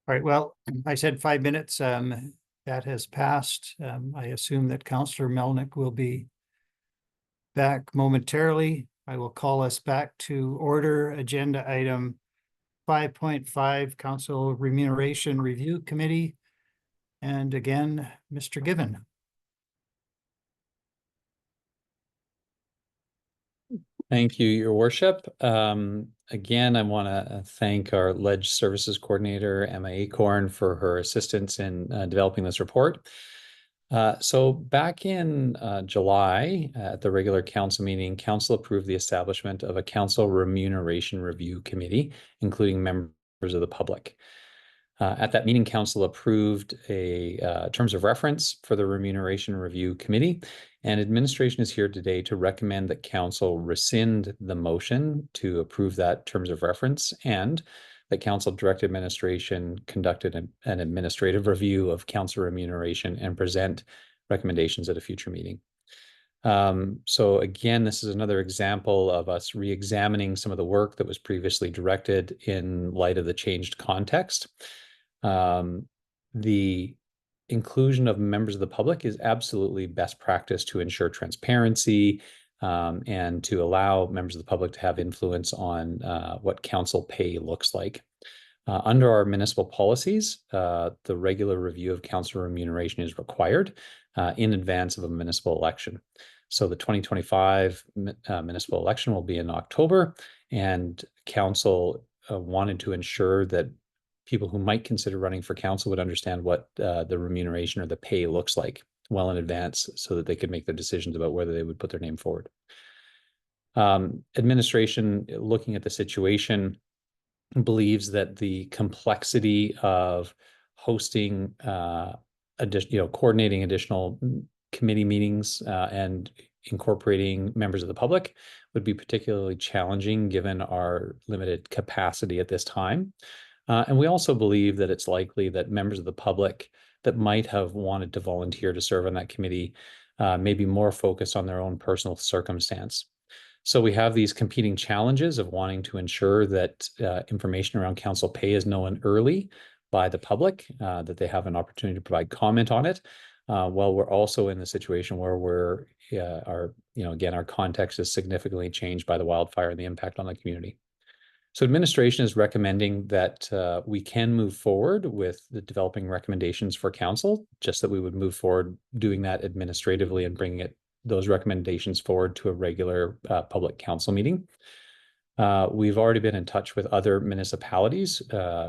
Speaker 2: All right, well, I said 5 minutes. That has passed. I assume that Councillor Melnick will be back momentarily. I will call us back to order. Agenda item 5.5, Council Remuneration Review Committee. And again, Mr. Given.
Speaker 1: Thank you, Your Worship. Again, I want to thank our Ledge Services Coordinator, Emma Acorn, for her assistance in developing this report. So back in July, at the regular council meeting, council approved the establishment of a council remuneration review committee, including members of the public. At that meeting, council approved a terms of reference for the remuneration review committee, and administration is here today to recommend that council rescind the motion to approve that terms of reference, and that council direct administration conducted an administrative review of council remuneration and present recommendations at a future meeting. So again, this is another example of us re-examining some of the work that was previously directed in light of the changed context. The inclusion of members of the public is absolutely best practice to ensure transparency and to allow members of the public to have influence on what council pay looks like. Under our municipal policies, the regular review of councillor remuneration is required in advance of a municipal election. So the 2025 municipal election will be in October, and council wanted to ensure that people who might consider running for council would understand what the remuneration or the pay looks like well in advance, so that they could make their decisions about whether they would put their name forward. Administration, looking at the situation, believes that the complexity of hosting, coordinating additional committee meetings and incorporating members of the public would be particularly challenging given our limited capacity at this time. And we also believe that it's likely that members of the public that might have wanted to volunteer to serve on that committee may be more focused on their own personal circumstance. So we have these competing challenges of wanting to ensure that information around council pay is known early by the public, that they have an opportunity to provide comment on it, while we're also in the situation where our context is significantly changed by the wildfire and the impact on the community. So administration is recommending that we can move forward with the developing recommendations for council, just that we would move forward doing that administratively and bringing those recommendations forward to a regular public council meeting. We've already been in touch with other municipalities.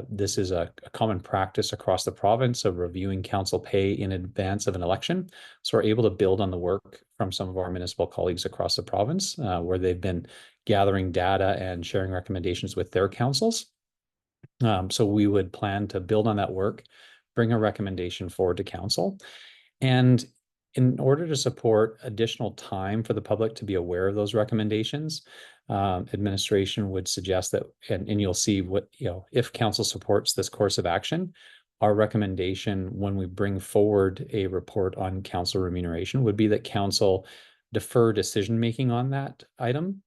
Speaker 1: This is a common practice across the province of reviewing council pay in advance of an election. So we're able to build on the work from some of our municipal colleagues across the province, where they've been gathering data and sharing recommendations with their councils. So we would plan to build on that work, bring a recommendation forward to council. And in order to support additional time for the public to be aware of those recommendations, administration would suggest that, and you'll see what, if council supports this course of action, our recommendation when we bring forward a report on council remuneration would be that council defer decision-making on that item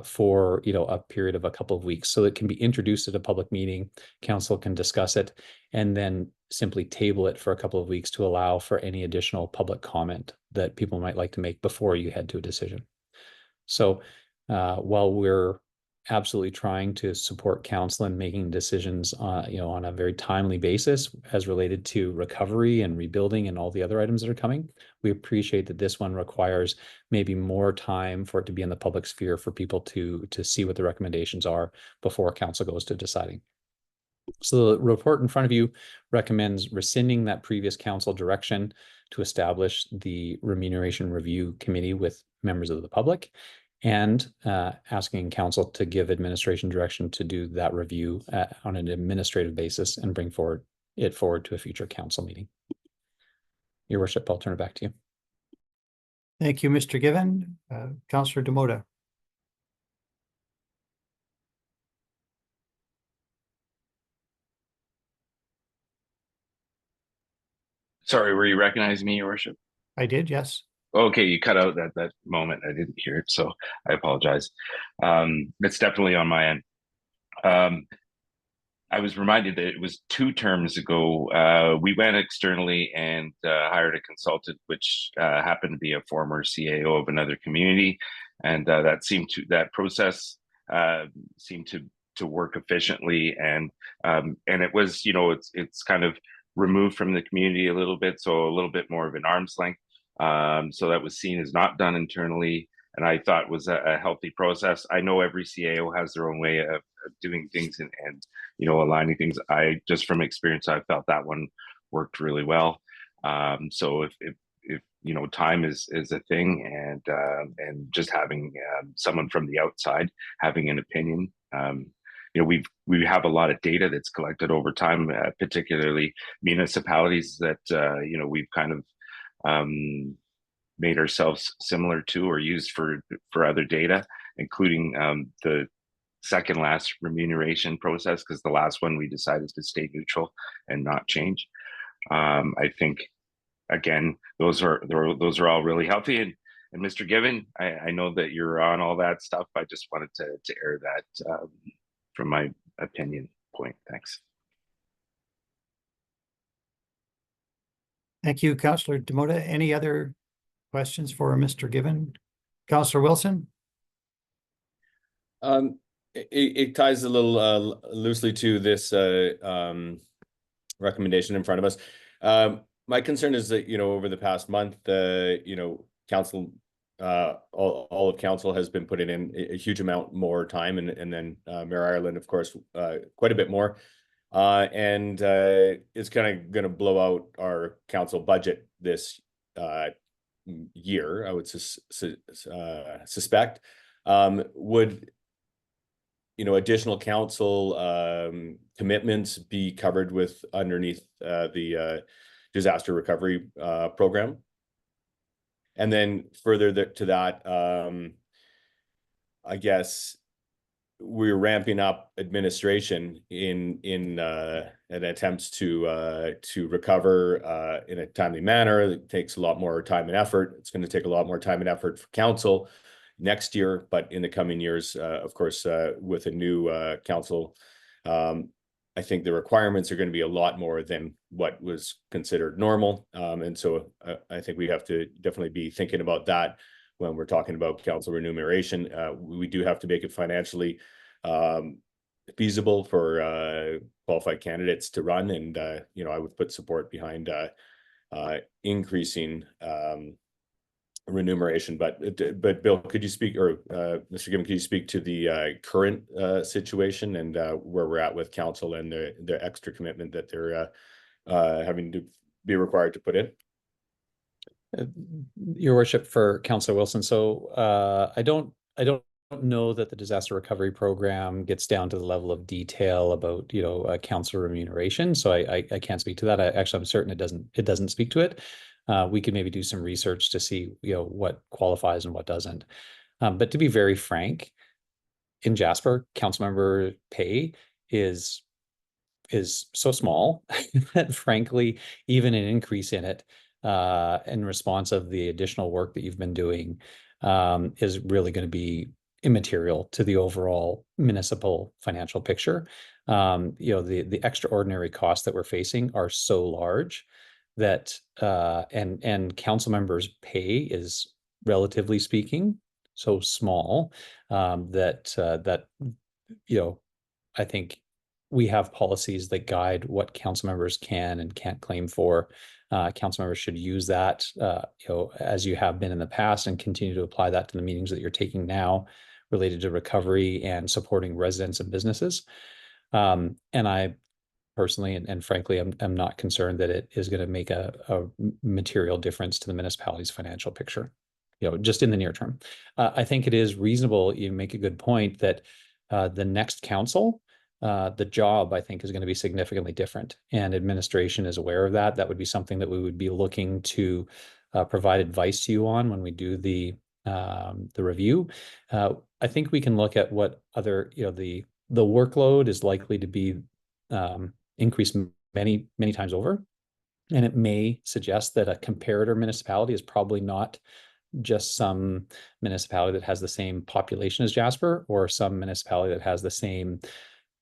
Speaker 1: for a period of a couple of weeks, so it can be introduced at a public meeting, council can discuss it, and then simply table it for a couple of weeks to allow for any additional public comment that people might like to make before you head to a decision. So while we're absolutely trying to support council in making decisions on a very timely basis as related to recovery and rebuilding and all the other items that are coming, we appreciate that this one requires maybe more time for it to be in the public sphere for people to see what the recommendations are before council goes to deciding. So the report in front of you recommends rescinding that previous council direction to establish the Remuneration Review Committee with members of the public, and asking council to give administration direction to do that review on an administrative basis and bring it forward to a future council meeting. Your worship, I'll turn it back to you.
Speaker 2: Thank you, Mr. Given. Councillor Demota.
Speaker 7: Sorry, were you recognizing me, your worship?
Speaker 2: I did, yes.
Speaker 7: Okay, you cut out that moment. I didn't hear it, so I apologize. It's definitely on my end. I was reminded that it was 2 terms ago, we went externally and hired a consultant, which happened to be a former CAO of another community, and that process seemed to work efficiently, and it was, it's kind of removed from the community a little bit, so a little bit more of an arm's length. So that was seen as not done internally, and I thought was a healthy process. I know every CAO has their own way of doing things and aligning things. I just from experience, I felt that one worked really well. So if time is a thing, and just having someone from the outside having an opinion. We have a lot of data that's collected over time, particularly municipalities that we've kind of made ourselves similar to or used for other data, including the second last remuneration process, because the last one we decided to stay neutral and not change. I think again, those are all really healthy. And Mr. Given, I know that you're on all that stuff. I just wanted to air that from my opinion point. Thanks.
Speaker 2: Thank you, Councillor Demota. Any other questions for Mr. Given? Councillor Wilson?
Speaker 8: it ties a little loosely to this recommendation in front of us. My concern is that, over the past month, council, all of council has been putting in a huge amount more time, and then Mayor Ireland, of course, quite a bit more. And it's kind of going to blow out our council budget this year, I would suspect. Would additional council commitments be covered with underneath the disaster recovery program? And then further to that, I guess we're ramping up administration in an attempts to recover in a timely manner. It takes a lot more time and effort. It's going to take a lot more time and effort for council next year, but in the coming years, of course, with a new council, I think the requirements are going to be a lot more than what was considered normal. And so I think we have to definitely be thinking about that when we're talking about council remuneration. We do have to make it financially feasible for qualified candidates to run. And, I would put support behind increasing remuneration. But Bill, could you speak, or Mr. Gibbon, could you speak to the current situation and where we're at with council and the extra commitment that they're having to be required to put in?
Speaker 1: Your worship, for Councillor Wilson. So I don't know that the disaster recovery program gets down to the level of detail about council remuneration. So I can't speak to that. I'm certain it doesn't speak to it. We could maybe do some research to see what qualifies and what doesn't. But to be very frank, in Jasper, council member pay is so small that frankly, even an increase in it in response of the additional work that you've been doing is really going to be immaterial to the overall municipal financial picture. The extraordinary costs that we're facing are so large that and council members' pay is, relatively speaking, so small that I think we have policies that guide what council members can and can't claim for. Council members should use that, as you have been in the past, and continue to apply that to the meetings that you're taking now related to recovery and supporting residents and businesses. And I personally, and frankly, I'm not concerned that it is going to make a material difference to the municipality's financial picture, just in the near term. I think it is reasonable. You make a good point that the next council, the job, I think, is going to be significantly different, and administration is aware of that. That would be something that we would be looking to provide advice to you on when we do the review. I think we can look at what other, the workload is likely to be increased many times over, and it may suggest that a comparator municipality is probably not just some municipality that has the same population as Jasper, or some municipality that has the same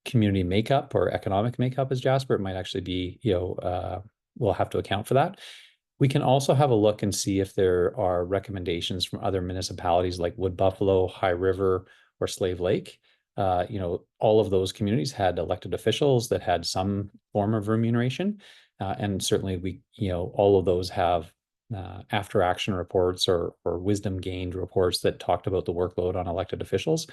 Speaker 1: community makeup or economic makeup as Jasper. It might actually be, we'll have to account for that. We can also have a look and see if there are recommendations from other municipalities like Wood Buffalo, High River, or Slave Lake. All of those communities had elected officials that had some form of remuneration. And certainly all of those have after action reports or wisdom gained reports that talked about the workload on elected officials.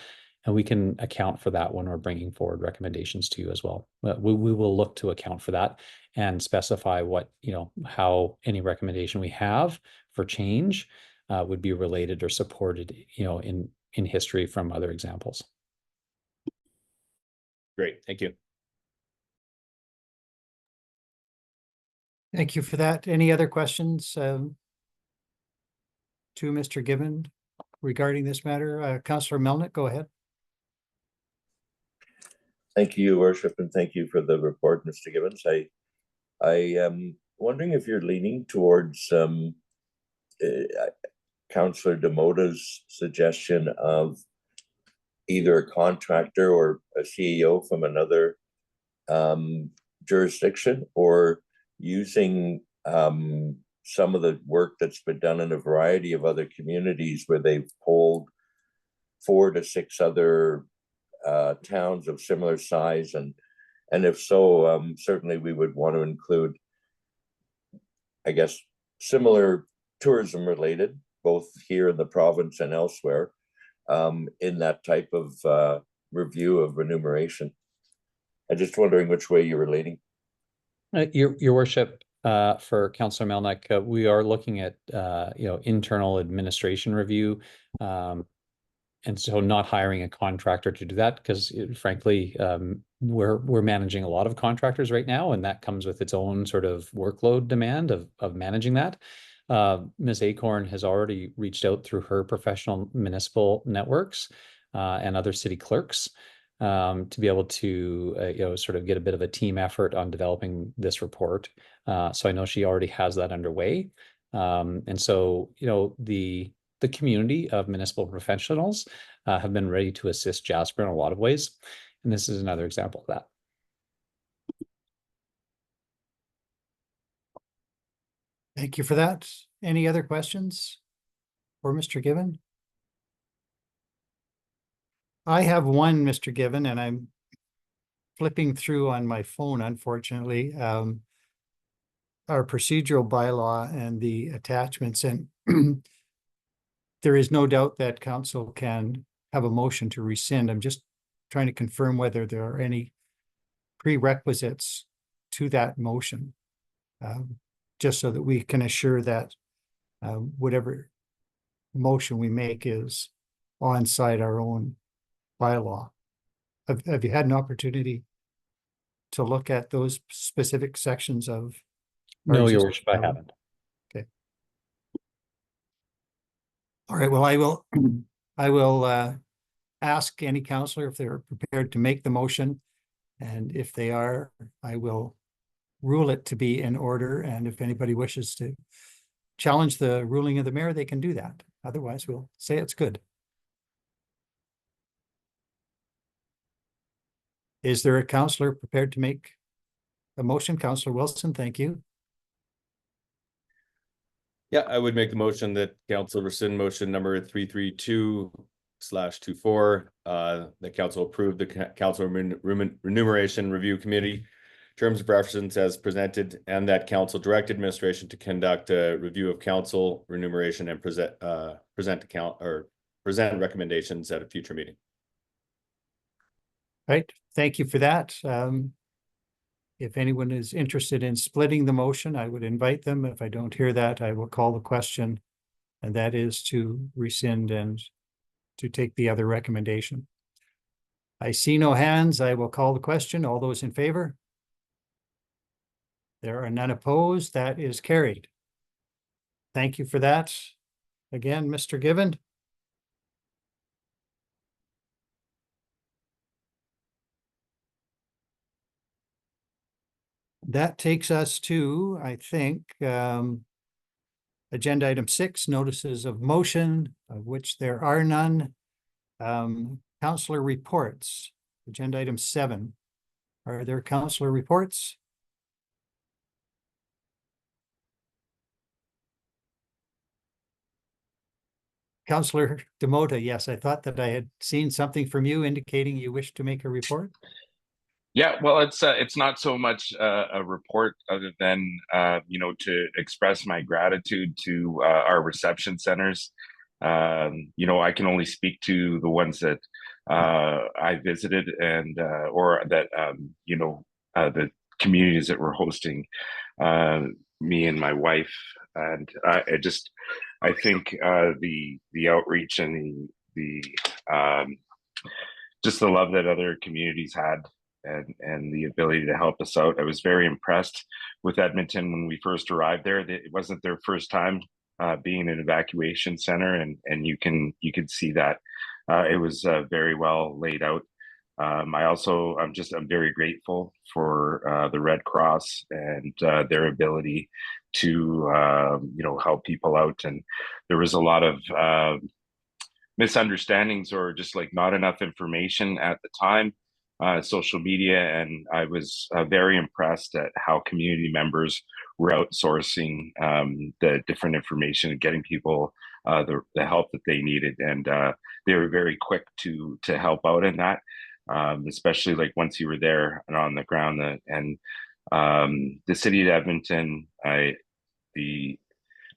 Speaker 1: And we can account for that when we're bringing forward recommendations to you as well. We will look to account for that and specify what, how any recommendation we have for change would be related or supported, in history from other examples.
Speaker 8: Great, thank you.
Speaker 2: Thank you for that. Any other questions to Mr. Gibbon regarding this matter? Councillor Melnick, go ahead.
Speaker 3: Thank you, Your Worship, and thank you for the report, Mr. Gibbons. I am wondering if you're leaning towards Councillor Demota's suggestion of either a contractor or a CEO from another jurisdiction, or using some of the work that's been done in a variety of other communities where they've polled 4 to 6 other towns of similar size, and if so, certainly we would want to include, I guess, similar tourism related, both here in the province and elsewhere, in that type of review of remuneration. I'm just wondering which way you're relating.
Speaker 1: Your worship, for Councillor Melnick, we are looking at internal administration review, and so not hiring a contractor to do that, because frankly, we're managing a lot of contractors right now, and that comes with its own sort of workload demand of managing that. Ms. Acorn has already reached out through her professional municipal networks and other city clerks to be able to sort of get a bit of a team effort on developing this report. So I know she already has that underway. And so, the community of municipal professionals have been ready to assist Jasper in a lot of ways. And this is another example of that.
Speaker 2: Thank you for that. Any other questions for Mr. Given? I have one, Mr. Given, and I'm flipping through on my phone, unfortunately, our procedural bylaw and the attachments, and there is no doubt that council can have a motion to rescind. I'm just trying to confirm whether there are any prerequisites to that motion, just so that we can assure that whatever motion we make is onside our own bylaw. Have you had an opportunity to look at those specific sections of?
Speaker 1: No, Your Worship, I haven't.
Speaker 2: Okay. All right, well, I will ask any councillor if they're prepared to make the motion. And if they are, I will rule it to be in order. And if anybody wishes to challenge the ruling of the mayor, they can do that. Otherwise, we'll say it's good. Is there a councillor prepared to make a motion? Councillor Wilson, thank you.
Speaker 8: Yeah, I would make the motion that council rescind motion number 332/24. The council approve the council remuneration review committee terms of reference as presented, and that council direct administration to conduct a review of council remuneration and present recommendations at a future meeting.
Speaker 2: Right, thank you for that. If anyone is interested in splitting the motion, I would invite them. If I don't hear that, I will call the question, and that is to rescind and to take the other recommendation. I see no hands. I will call the question. All those in favor? There are none opposed. That is carried. Thank you for that. Again, Mr. Given. That takes us to, I think, agenda item 6, notices of motion, of which there are none. Councillor reports, agenda item 7. Are there councillor reports? Councillor Demota, yes, I thought that I had seen something from you indicating you wish to make a report.
Speaker 7: Yeah, well, it's not so much a report other than to express my gratitude to our reception centers. I can only speak to the ones that I visited and or that the communities that were hosting me and my wife, and I think the outreach and the just the love that other communities had, and the ability to help us out. I was very impressed with Edmonton when we first arrived there. It wasn't their first time being in an evacuation center, and you can see that it was very well laid out. I'm very grateful for the Red Cross and their ability to help people out. And there was a lot of misunderstandings or just like not enough information at the time. Social media, and I was very impressed at how community members were outsourcing the different information and getting people the help that they needed, and they were very quick to help out in that. especially like once you were there and on the ground. The city of Edmonton,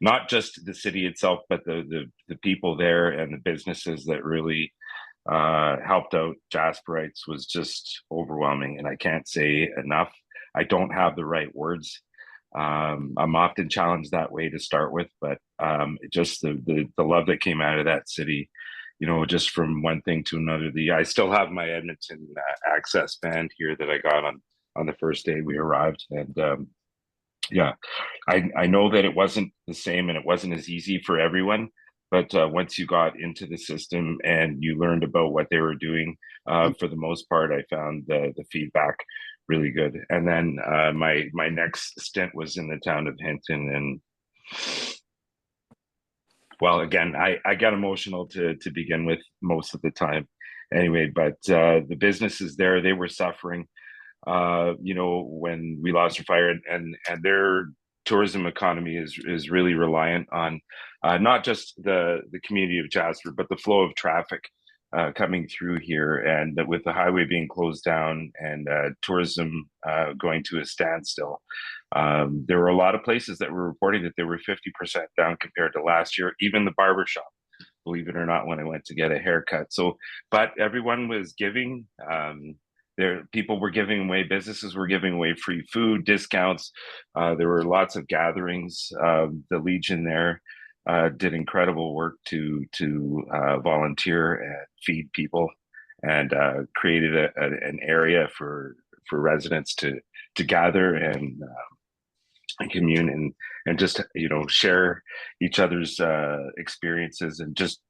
Speaker 7: not just the city itself, but the people there and the businesses that really helped out Jasperites was just overwhelming, and I can't say enough. I don't have the right words. I'm often challenged that way to start with, but just the love that came out of that city, you know, just from one thing to another. I still have my Edmonton access band here that I got on the first day we arrived, and yeah, I know that it wasn't the same and it wasn't as easy for everyone, but once you got into the system and you learned about what they were doing, for the most part, I found the feedback really good. And then my next stint was in the town of Hinton, and well, again, I get emotional to begin with most of the time anyway, but the businesses there, they were suffering, you know, when we lost our fire, and their tourism economy is really reliant on not just the community of Jasper, but the flow of traffic coming through here. And with the highway being closed down and tourism going to a standstill, there were a lot of places that were reporting that they were 50% down compared to last year, even the barber shop, believe it or not, when I went to get a haircut. So, but everyone was giving. People were giving away, businesses were giving away free food, discounts. There were lots of gatherings. The Legion there did incredible work to volunteer and feed people, and created an area for residents to gather and commune and just, you know, share each other's experiences, and just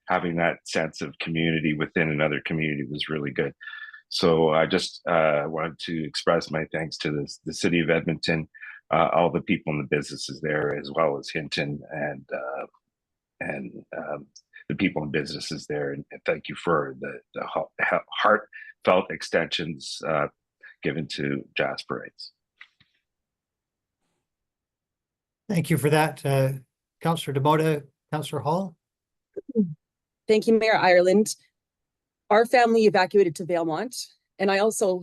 Speaker 7: having that sense of community within another community was really good. So I just wanted to express my thanks to the city of Edmonton, all the people and the businesses there, as well as Hinton and the people and businesses there. And thank you for the heartfelt extensions given to Jasperites.
Speaker 2: Thank you for that, Councillor Demota. Councillor Hall.
Speaker 9: Thank you, Mayor Ireland. Our family evacuated to Valemont, and I also,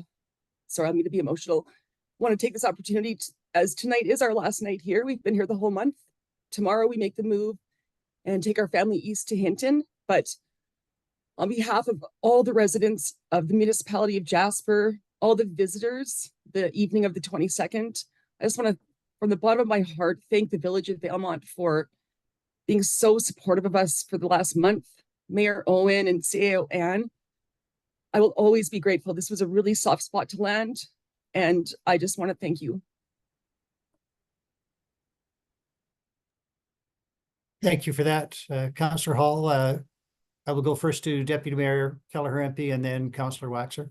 Speaker 9: sorry, I'm going to be emotional, want to take this opportunity as tonight is our last night here. We've been here the whole month. Tomorrow we make the move and take our family east to Hinton. But on behalf of all the residents of the municipality of Jasper, all the visitors, the evening of the 22nd, I just want to, from the bottom of my heart, thank the village of Valemont for being so supportive of us for the last month. Mayor Owen and CAO Ann, I will always be grateful. This was a really soft spot to land, and I just want to thank you.
Speaker 2: Thank you for that, Councillor Hall. I will go first to Deputy Mayor Kelleher MP and then Councillor Waxer.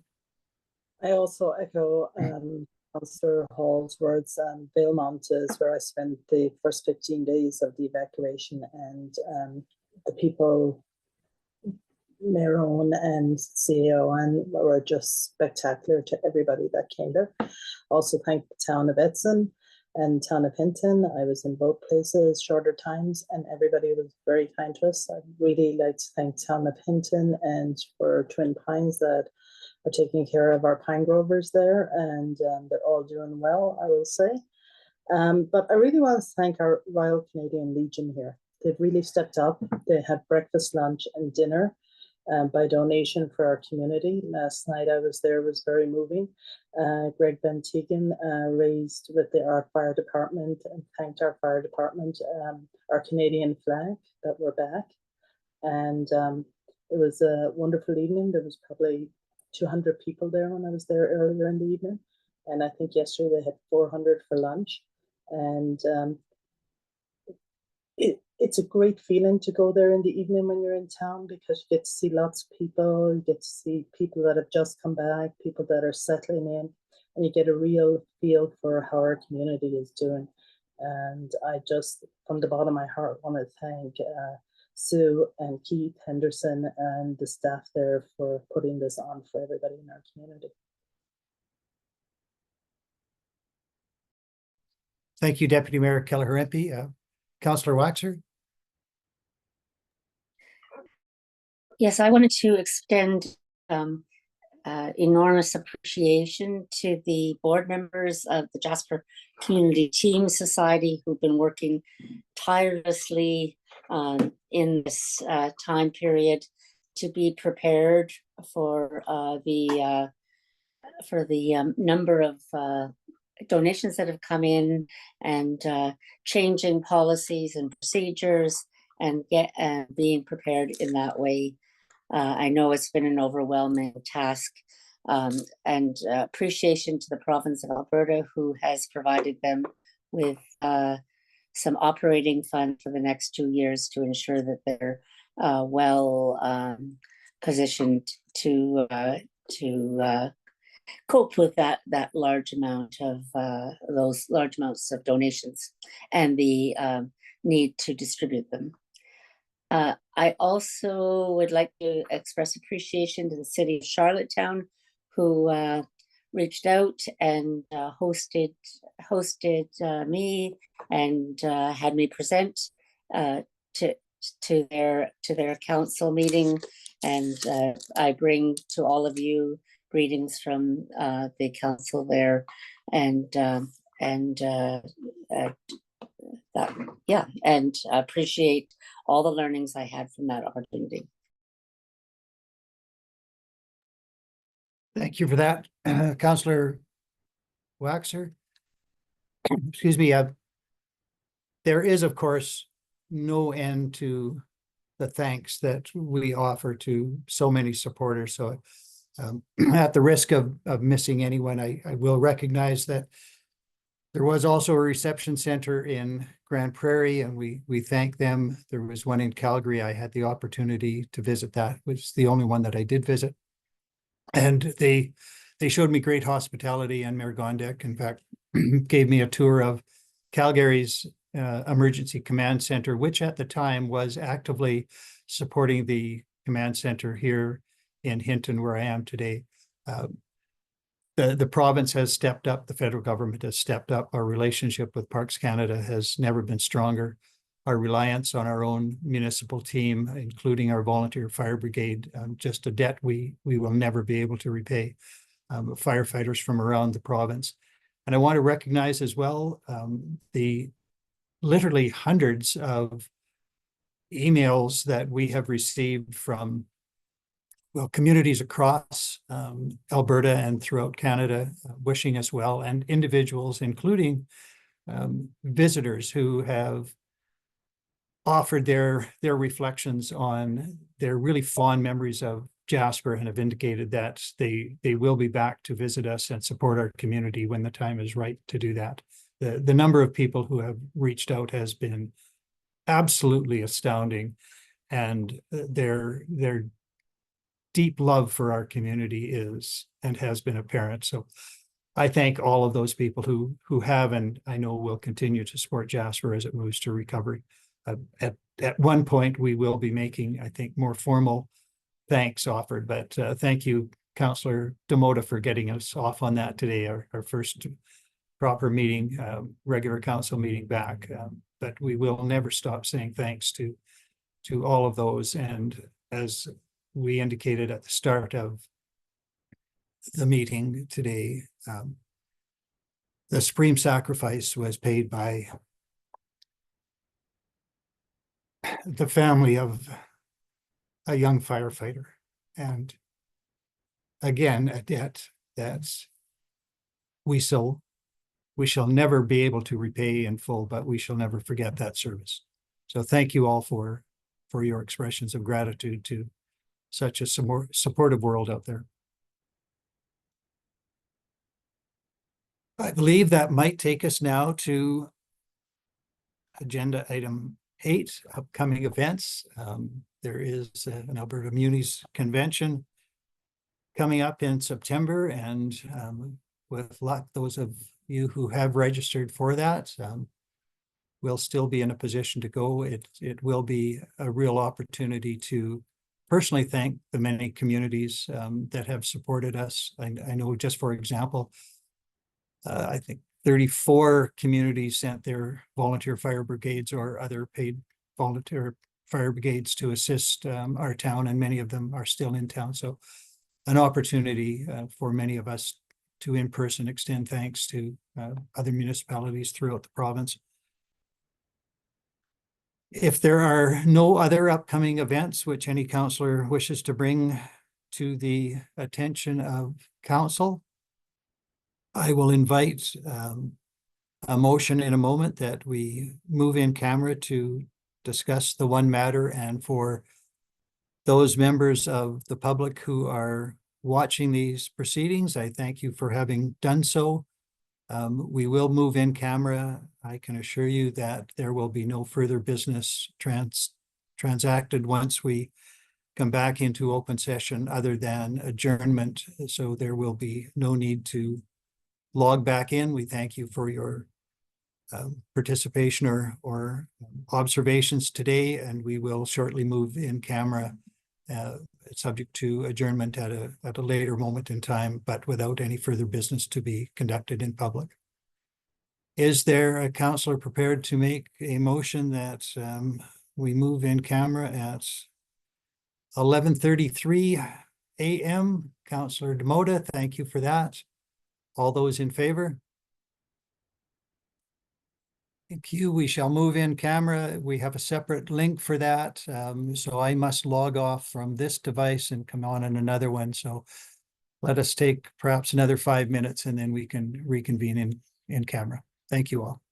Speaker 12: I also echo Councillor Hall's words. Valemont is where I spent the first 15 days of the evacuation, and the people, Mayor Owen and CEO, and were just spectacular to everybody that came there. Also thank the town of Edson and town of Hinton. I was in both places, shorter times, and everybody was very kind to us. I'd really like to thank town of Hinton and for Twin Pines that are taking care of our pine grovers there, and they're all doing well, I will say. But I really want to thank our Royal Canadian Legion here. They've really stepped up. They had breakfast, lunch, and dinner by donation for our community. Last night I was there, was very moving. Greg Bentegan raised with our fire department and thanked our fire department, our Canadian flag that we're back. And it was a wonderful evening. There was probably 200 people there when I was there earlier in the evening. And I think yesterday they had 400 for lunch. And it's a great feeling to go there in the evening when you're in town, because you get to see lots of people, you get to see people that have just come back, people that are settling in, and you get a real feel for how our community is doing. And I just, from the bottom of my heart, want to thank Sue and Keith Henderson and the staff there for putting this on for everybody in our community.
Speaker 2: Thank you, Deputy Mayor Kelleher MP. Councillor Waxer.
Speaker 10: Yes, I wanted to extend enormous appreciation to the board members of the Jasper Community Team Society who've been working tirelessly in this time period to be prepared for the number of donations that have come in, and changing policies and procedures, and being prepared in that way. I know it's been an overwhelming task, and appreciation to the province of Alberta, who has provided them with some operating fund for the next 2 years to ensure that they're well positioned to cope with that large amount of those large amounts of donations and the need to distribute them. I also would like to express appreciation to the city of Charlottetown, who reached out and hosted me and had me present to their council meeting, and I bring to all of you greetings from the council there, and appreciate all the learnings I had from that opportunity.
Speaker 2: Thank you for that, Councillor Waxer. Excuse me. There is, of course, no end to the thanks that we offer to so many supporters. So at the risk of missing anyone, I will recognize that there was also a reception center in Grand Prairie, and we thank them. There was one in Calgary. I had the opportunity to visit that. It was the only one that I did visit. And they showed me great hospitality, and Mayor Gondek, in fact, gave me a tour of Calgary's emergency command center, which at the time was actively supporting the command center here in Hinton, where I am today. The province has stepped up, the federal government has stepped up. Our relationship with Parks Canada has never been stronger. Our reliance on our own municipal team, including our volunteer fire brigade, just a debt we will never be able to repay. Firefighters from around the province. And I want to recognize as well the literally hundreds of emails that we have received from communities across Alberta and throughout Canada, wishing us well, and individuals, including visitors who have offered their reflections on their really fond memories of Jasper, and have indicated that they will be back to visit us and support our community when the time is right to do that. The number of people who have reached out has been absolutely astounding, and their deep love for our community is and has been apparent. So I thank all of those people who have, and I know will continue to support Jasper as it moves to recovery. At one point, we will be making, I think, more formal thanks offered, but thank you, Councillor Demota, for getting us off on that today, our first proper meeting, regular council meeting back. But we will never stop saying thanks to all of those. And as we indicated at the start of the meeting today, the supreme sacrifice was paid by the family of a young firefighter. And again, a debt that we shall never be able to repay in full, but we shall never forget that service. So thank you all for your expressions of gratitude to such a supportive world out there. I believe that might take us now to agenda item 8, upcoming events. There is an Alberta Munis Convention coming up in September, and with luck, those of you who have registered for that will still be in a position to go. It will be a real opportunity to personally thank the many communities that have supported us. I know, just for example, I think 34 communities sent their volunteer fire brigades or other paid volunteer fire brigades to assist our town, and many of them are still in town. So an opportunity for many of us to in person extend thanks to other municipalities throughout the province. If there are no other upcoming events which any councillor wishes to bring to the attention of council, I will invite a motion in a moment that we move in camera to discuss the one matter, and for those members of the public who are watching these proceedings, I thank you for having done so. We will move in camera. I can assure you that there will be no further business transacted once we come back into open session other than adjournment. So there will be no need to log back in. We thank you for your participation or observations today, and we will shortly move in camera, subject to adjournment at a later moment in time, but without any further business to be conducted in public. Is there a councillor prepared to make a motion that we move in camera at 11:33 a.m.? Councillor Demota, thank you for that. All those in favor? Thank you. We shall move in camera. We have a separate link for that. So I must log off from this device and come on another one. So let us take perhaps another 5 minutes and then we can reconvene in camera. Thank you all.